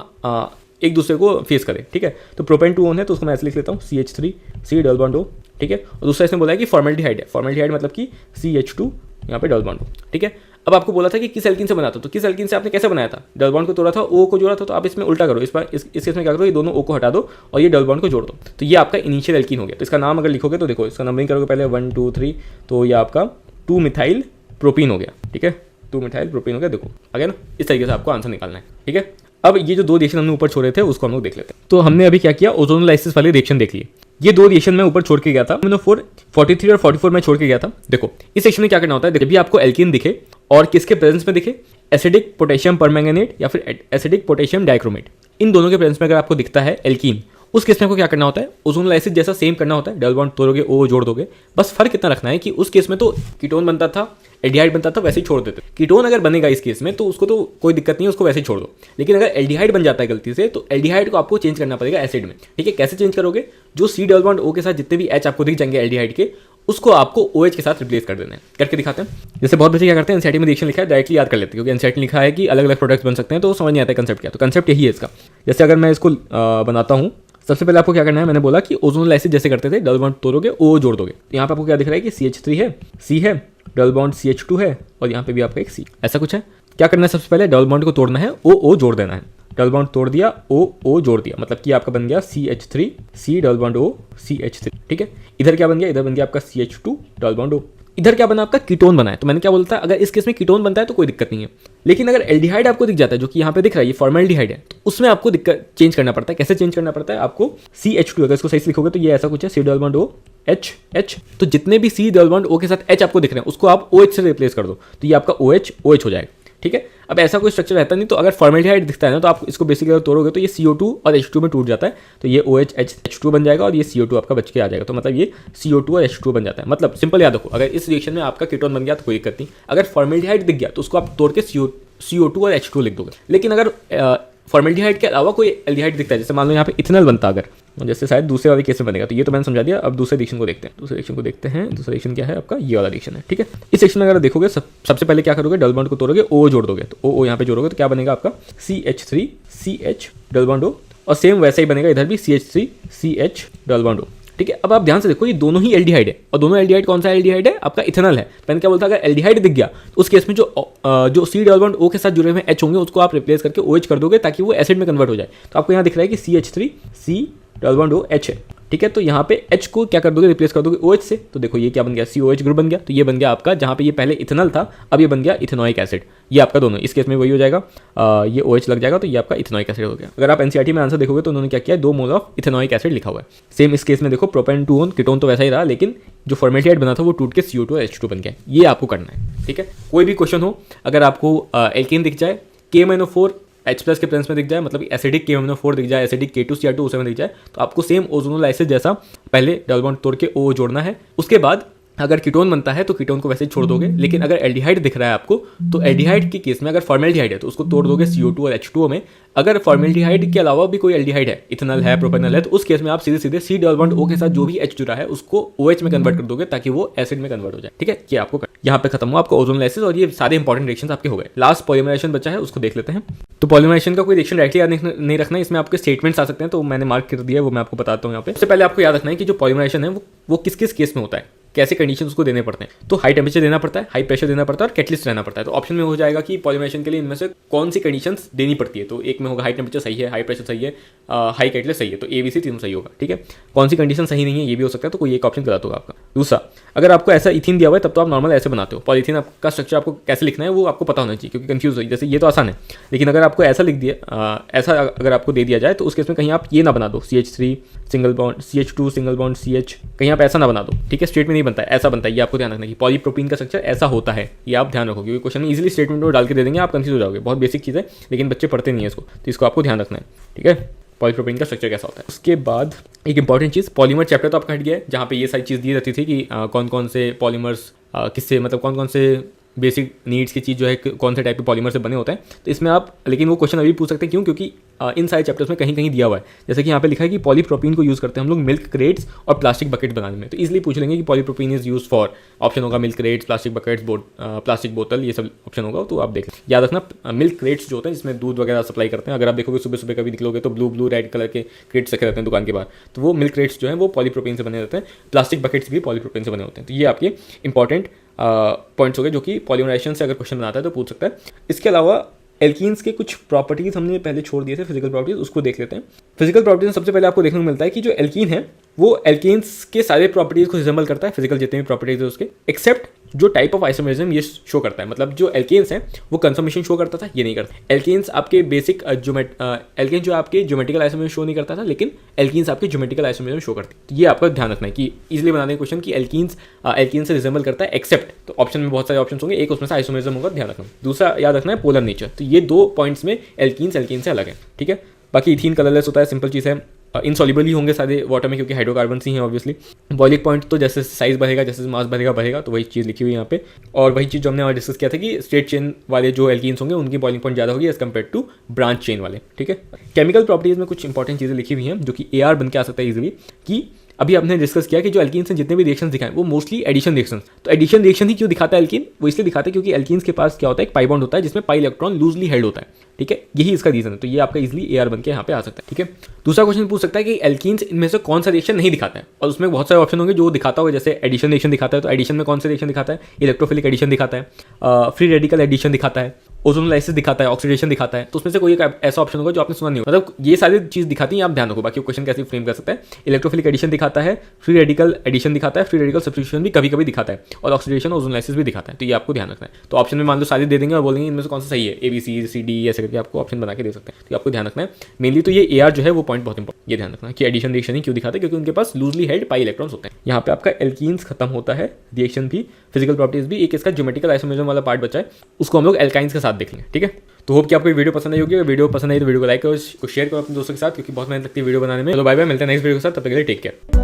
एक दूसरे को फेस करें, ठीक है। तो प्रोपेन टू ओन है तो उसको मैं ऐसे लिख लेता हूँ CH3 C double bond O, ठीक है। और दूसरा इसने बोला है कि फॉर्मेल्डिहाइड है, फॉर्मेल्डिहाइड मतलब कि CH2 यहाँ पे डबल बॉन्ड O, ठीक है। अब आपको बोला था कि किस एल्कीन से बनाता, तो किस एल्कीन से आपने कैसे बनाया था? डबल बॉन्ड को तोड़ा था, O को जोड़ा था, तो आप इसमें उल्टा करो। इस केस में क्या करो, ये दोनों O को हटा दो और ये डबल बॉन्ड को जोड़ दो, तो ये आपका इनिशियल एल्कीन हो गया। तो इसका नाम अगर लिखोगे तो देखो, इसका नंबरिंग करोगे पहले 1 2 3, तो ये आपका 2 मिथाइल प्रोपीन हो गया, ठीक है। 2 मिथाइल प्रोपीन हो गया, देखो आ गया ना। इस तरीके से आपको आंसर निकालना है, ठीक है। अब ये जो 2 रिएक्शन हमने ऊपर छोड़े थे उसको हम लोग देख लेते हैं। तो हमने अभी क्या किया, ओजोनोलाइसिस वाले रिएक्शन देख लिए। ये 2 रिएक्शन मैं ऊपर छोड़ के गया था, मैंने 43 और 44 में छोड़ के गया था। देखो इस सेक्शन में क्या करना होता है, जब भी आपको एल्कीन दिखे और किसके प्रेजेंस में दिखे, एसिडिक पोटेशियम परमैंगनेट या फिर एसिडिक पोटेशियम डाइक्रोमेट, इन दोनों के प्रेजेंस में अगर आपको दिखता है एल्कीन, उस केस में आपको क्या करना होता है, ओजोनोलाइसिस जैसा सेम करना होता है। डबल बॉन्ड तोड़ोगे, O जोड़ दोगे। बस फर्क इतना रखना है कि उस केस में तो कीटोन बनता था, एल्डिहाइड बनता था, वैसे ही छोड़ देते। कीटोन अगर बनेगा इस केस में तो उसको तो कोई दिक्कत नहीं है, उसको वैसे ही छोड़ दो। लेकिन अगर एल्डिहाइड बन जाता है गलती से, तो एल्डिहाइड को आपको चेंज करना पड़ेगा एसिड में, ठीक है। कैसे चेंज करोगे, जो C डबल बॉन्ड O के साथ जितने भी H आपको दिख जाएंगे एल्डिहाइड के, उसको आपको OH के साथ रिप्लेस कर देना है। करके दिखाते हैं। जैसे बहुत बच्चे क्या करते हैं, एनसीईआरटी में रिएक्शन लिखा है डायरेक्टली याद कर लेते हैं, क्योंकि एनसीईआरटी लिखा है कि अलग अलग प्रोडक्ट्स बन सकते हैं, तो समझ नहीं आता है कंसेप्ट क्या। तो कंसेप्ट यही है इसका। जैसे अगर मैं इसको बनाता हूँ, सबसे पहले आपको क्या करना है, मैंने बोला कि ओजोनोलाइसिस जैसे करते थे, डबल बॉन्ड तोड़ोगे, O जोड़ दोगे। यहाँ पे आपको क्या दिख रहा है कि CH3 है, C है, डबल बॉन्ड CH2 है और यहाँ पे भी आपका एक C, ऐसा कुछ है। क्या करना है, सबसे पहले डबल बॉन्ड को तोड़ना है, O जोड़ देना है। डबल बॉन्ड तोड़ दिया, O जोड़ दिया, मतलब कि आपका बन गया CH3 C double bond O CH3, ठीक है। इधर क्या बन गया, इधर बन गया आपका CH2 डबल बॉन्ड O। इधर क्या बना, आपका कीटोन बना है। तो मैंने क्या बोलता है, अगर इस केस में कीटोन बनता है तो कोई दिक्कत नहीं है। लेकिन अगर एल्डिहाइड आपको दिख जाता है, जो कि यहाँ पे दिख रहा है, ये फॉर्मेल्डिहाइड है, तो उसमें आपको दिक्कत चेंज करना पड़ता है। कैसे चेंज करना पड़ता है, आपको CH2, अगर इसको सही से लिखोगे तो ये ऐसा कुछ है, C double bond O H, तो जितने भी C डबल बॉन्ड O के साथ H आपको दिख रहे हैं उसको आप OH से रिप्लेस कर दो, तो ये आपका OH हो जाएगा, ठीक है। अब ऐसा कोई स्ट्रक्चर रहता नहीं, तो अगर फॉर्मेल्डिहाइड दिखता है ना, तो आप इसको बेसिकली अगर तोड़ोगे तो ये CO2 और H2 में टूट जाता है, तो ये OH H2 बन जाएगा और ये CO2 आपका बच के आ जाएगा। तो मतलब ये CO2 और H2 बन जाता है। मतलब सिंपल याद रखो, अगर इस रिएक्शन में आपका कीटोन बन गया तो कोई दिक्कत नहीं। अगर फॉर्मेल्डिहाइड दिख गया तो उसको आप तोड़ के CO2 और H2 लिख दोगे। लेकिन अगर फॉर्मेल्डिहाइड के अलावा कोई एल्डिहाइड दिखता है, जैसे मान लो यहाँ पे इथेनॉल बनता अगर, जैसे शायद दूसरे वाले केस में बनेगा, तो ये तो मैंने समझा दिया। अब दूसरे रिएक्शन को देखते हैं। दूसरे रिएक्शन क्या है आपका, ये वाला रिएक्शन है, ठीक है। इस सेक्शन में अगर देखोगे सबसे पहले क्या करोगे, डबल बॉन्ड को तोड़ोगे, O जोड़ दोगे, तो O यहाँ पे जोड़ोगे तो क्या बनेगा आपका CH3 CH double bond O, और सेम वैसा ही बनेगा इधर भी CH3 CH double bond O, ठीक है। अब आप ध्यान से देखो, ये दोनों ही एल्डिहाइड है, और दोनों एल्डिहाइड कौन सा एल्डिहाइड है, आपका इथेनॉल है। मैंने क्या बोलता, अगर एल्डिहाइड दिख गया तो उस केस में जो C डबल बॉन्ड O के साथ जुड़े हुए H होंगे उसको आप रिप्लेस करके OH कर दोगे, ताकि वो एसिड में कन्वर्ट हो जाए। तो आपको यहाँ दिख रहा है कि CH3 C double bond O H है, ठीक है। तो यहाँ पे H को क्या कर दोगे, रिप्लेस कर दोगे OH से। तो देखो ये क्या बन गया, COH ग्रुप बन गया। तो ये बन गया आपका, जहाँ पे ये पहले इथेनॉल था अब ये बन गया इथेनोइक एसिड। ये आपका दोनों इस केस में वही हो जाएगा, ये OH लग जाएगा, तो ये आपका इथेनोइक एसिड हो गया। अगर आप एनसीईआरटी में आंसर देखोगे तो उन्होंने क्या किया, 2 मोल ऑफ इथेनोइक एसिड लिखा हुआ है। सेम इस केस में देखो, प्रोपेन टू ओन, कीटोन तो वैसा ही रहा, लेकिन जो फॉर्मेल्डिहाइड बना था वो टूट के CO2 और H2 बन गया। ये आपको करना है, ठीक है। कोई भी क्वेश्चन हो, अगर आपको एल्केन दिख जाए, KMnO4 H+ के प्रेजेंस में दिख जाए, मतलब एसिडिक KMnO4 दिख जाए, एसिडिक K2Cr2 में दिख जाए, तो आपको सेम ओजोनोलाइसिस जैसा पहले डबल बॉन्ड तोड़ के O जोड़ना है। उसके बाद अगर कीटोन बनता है तो कीटोन को वैसे ही छोड़ दोगे। लेकिन अगर एल्डिहाइड दिख रहा है आपको, तो एल्डिहाइड के केस में अगर फॉर्मेल्डिहाइड है तो उसको तोड़ दोगे CO2 और H2O में। अगर फॉर्मेल्डिहाइड के अलावा भी कोई एल्डिहाइड है, इथेनॉल है, प्रोपेनॉल है, तो उस केस में आप सीधे सीधे C डबल बॉन्ड O के साथ जो भी H जुड़ा है उसको OH में कन्वर्ट कर दोगे, ताकि वो एसिड में कन्वर्ट हो जाए, ठीक है। ये आपको यहाँ पे खत्म हुआ आपका ओजोनोलाइसिस, और ये सारे इंपॉर्टेंट रिएक्शंस आपके हो गए। लास्ट पॉलीमराइजेशन बचा है, उसको देख लेते हैं। तो पॉलीमराइजेशन का कोई रिएक्शन डायरेक्टली याद नहीं रखना है, इसमें आपके स्टेटमेंट्स आ सकते हैं, तो मैंने मार्क कर दिया है, वो मैं आपको बताता हूँ यहाँ पे। सबसे पहले आपको याद रखना है कि जो पॉलीमराइजेशन है वो किस किस केस में होता है, कैसे कंडीशंस को देने पड़ते हैं। तो हाई टेम्परेचर देना पड़ता है, हाई प्रेशर देना पड़ता है, और कैटलिस्ट रहना पड़ता है। तो ऑप्शन में हो जाएगा कि पॉलीमराइजेशन के लिए इनमें से कौन सी कंडीशंस देनी पड़ती है। तो एक में होगा हाई टेम्परेचर सही है, हाई प्रेशर सही है, हाई कैटलिस्ट सही है, तो ABC तीनों सही होगा, ठीक है। कौन सी कंडीशन सही नहीं है ये भी हो सकता है, तो कोई एक ऑप्शन गलत होगा आपका। दूसरा, अगर आपको ऐसा इथीन दिया हुआ है तब तो आप नॉर्मल ऐसे बनाते हो। पॉलीथीन का स्ट्रक्चर आपको कैसे लिखना है वो आपको पता होना चाहिए, क्योंकि कंफ्यूज हो, जैसे ये तो आसान है, लेकिन अगर आपको ऐसा लिख दिया, ऐसा अगर आपको दे दिया जाए तो उस केस में कहीं आप ये ना बना दो CH3 single bond CH2 single bond CH, कहीं आप ऐसा ना बना दो, ठीक है। स्ट्रेट में नहीं बनता है, ऐसा बनता है, ये आपको ध्यान रखना कि पॉलीप्रोपीन का स्ट्रक्चर ऐसा होता है, ये आप ध्यान रखो, क्योंकि क्वेश्चन में इजीली स्टेटमेंट में डाल के दे देंगे, आप कंफ्यूज हो जाओगे। बहुत बेसिक चीज़ है लेकिन बच्चे पढ़ते नहीं है इसको, तो इसको आपको ध्यान रखना है, ठीक है। पॉलीप्रोपीन का स्ट्रक्चर कैसा होता है। उसके बाद एक इंपॉर्टेंट चीज़, पॉलीमर चैप्टर तो आपका हट गया है, जहाँ पे ये सारी चीज़ दी जाती थी कि कौन कौन से पॉलीमर्स किससे, मतलब कौन कौन से बेसिक नीड्स की चीज़ जो है कौन से टाइप के पॉलीमर से बने होते हैं। तो इसमें आप, लेकिन वो क्वेश्चन अभी पूछ सकते हैं, क्यों? क्योंकि इन सारे चैप्टर्स में कहीं कहीं दिया हुआ है, जैसे कि यहाँ पे लिखा है कि पॉलीप्रोपीन को यूज़ करते हैं हम लोग मिल्क क्रेट्स और प्लास्टिक बकेट बनाने में। तो इजीली पूछ लेंगे कि polypropylene is use for, option होगा milk crates, plastic buckets, plastic बोतल, ये सब ऑप्शन होगा। तो आप देख याद रखना, मिल्क क्रेट्स जो होते हैं जिसमें दूध वगैरह सप्लाई करते हैं, अगर आप देखोगे सुबह सुबह कभी निकलोगे तो ब्लू रेड कलर के क्रेट्स रखे रहते हैं दुकान के बाहर, तो वो मिल्क क्रेट्स जो है वो पॉलीप्रोपीन से बने रहते हैं। प्लास्टिक बकेट्स भी पॉलीप्रोपीन से बने होते हैं। तो ये आपके इंपॉर्टेंट पॉइंट्स हो गए जो कि पॉलीमराइजेशन से अगर क्वेश्चन बनाता है तो पूछ सकता है। इसके अलावा एल्कीन्स के कुछ प्रॉपर्टीज हमने पहले छोड़ दिए थे, फिजिकल प्रॉपर्टीज, उसको देख लेते हैं। फिजिकल प्रॉपर्टीज में सबसे पहले आपको देखने को मिलता है कि जो एल्कीन है वो एल्कीन्स के सारे प्रॉपर्टीज को रिजेंबल करता है, फिजिकल जितने भी प्रॉपर्टीज है उसके, एक्सेप्ट जो टाइप ऑफ आइसोमरिज्म ये शो करता है। मतलब जो एल्केन्स हैं वो कंफर्मेशन शो करता था, ये नहीं करता। एल्केन्स आपके बेसिक एल्केन जो आपके ज्योमेट्रिकल आइसोमरिज्म शो नहीं करता था, लेकिन एल्कीन्स आपके ज्योमेट्रिकल आइसोमरिज्म शो करती है। तो ये आपका ध्यान रखना है कि इजीली बनाने का क्वेश्चन कि एल्कीन्स एल्कीन से रिजेंबल करता है एक्सेप्ट, तो ऑप्शन में बहुत सारे ऑप्शन होंगे, एक उसमें से आइसोमरिज्म होगा, ध्यान रखना। दूसरा याद रखना है पोलर नेचर। तो ये दो पॉइंट्स में एल्कीन्स एल्कीन से अलग है, ठीक है। बाकी इथीन कलरलेस होता है, सिंपल चीज़ है। इनसॉल्युबल ही होंगे सारे वाटर में क्योंकि हाइड्रोकार्बन ही हैं ऑब्वियसली। बॉइलिंग पॉइंट तो जैसे साइज बढ़ेगा, जैसे मास बढ़ेगा, तो वही चीज़ लिखी हुई है यहाँ पे। और वही चीज़ जो हमने डिस्कस किया था कि स्ट्रेट चेन वाले जो एल्कीन्स होंगे उनकी बॉइलिंग पॉइंट ज़्यादा होगी as compare to branch chain वाले, ठीक है। केमिकल प्रॉपर्टीज में कुछ इंपॉर्टेंट चीज़ें लिखी हुई हैं जो कि AR बन के आ सकता है इजीली, कि अभी आपने डिस्कस किया कि जो एल्कीन्स हैं जितने भी रिएक्शन दिखाएं वो मोस्टली एडिशन रिएक्शन। तो एडिशन रिएक्शन ही क्यों दिखाता है एल्कीन? वो इसलिए दिखाता है क्योंकि एल्कीन्स के पास क्या होता है, एक पाई बॉन्ड होता है जिसमें पाई इलेक्ट्रॉन लूजली हेल्ड होता है, ठीक है। यही इसका रीजन है। तो ये आपका इजीली AR बन के यहाँ पे आ सकता है, ठीक है। दूसरा क्वेश्चन पूछ सकता है कि एल्कीन्स इनमें से कौन सा रिएक्शन नहीं दिखाता है, और उसमें बहुत सारे ऑप्शन होंगे जो दिखाता होगा। जैसे एडिशन रिएक्शन दिखाता है, तो एडिशन में कौन सा रिएक्शन दिखाता है? इलेक्ट्रोफिलिक एडिशन दिखाता है, फ्री रेडिकल एडिशन दिखाता है, ओजोनोलाइसिस दिखाता है, ऑक्सीडेशन दिखाता है। तो उसमें से कोई एक ऐसा ऑप्शन होगा जो आपने सुना नहीं होगा। मतलब ये सारी चीज़ दिखाती है, आप ध्यान रखो। बाकी क्वेश्चन कैसे फ्रेम कर सकता है, इलेक्ट्रोफिलिक एडिशन दिखाता है, फ्री रेडिकल एडिशन दिखाता है, फ्री रेडिकल सब्स्टिट्यूशन भी कभी कभी दिखाता है, और ऑक्सीडेशन ओजोनोलाइसिस भी दिखाता है। तो ये आपको ध्यान रखना है। तो ऑप्शन में मान लो सारे दे देंगे और बोलेंगे इनमें से कौन सा सही है, ABCD ऐसे करके आपको ऑप्शन बना के दे सकते हैं। तो आपको ध्यान रखना है मेनली। तो ये AR जो है वो पॉइंट बहुत इंपॉर्टेंट, ये ध्यान रखना कि एडिशन रिएक्शन ही क्यों दिखाता है, क्योंकि उनके पास लूजली हेल्ड पाई इलेक्ट्रॉन्स होते हैं। यहाँ पे आपका एल्कीन्स खत्म होता है, रिएक्शन भी, फिजिकल प्रॉपर्टीज भी। एक इसका ज्योमेट्रिकल आइसोमरिज्म वाला पार्ट बचा है, उसको हम लोग एल्काइंस के साथ देखेंगे, ठीक है। तो होप कि आपको वीडियो पसंद आई होगी। अगर वीडियो पसंद आई तो वीडियो को लाइक करो, शेयर करो अपने दोस्तों के साथ, क्योंकि बहुत मेहनत लगती है वीडियो बनाने में। तो बाय बाय, मिलते हैं नेक्स्ट वीडियो के साथ, तब तक के लिए टेक केयर।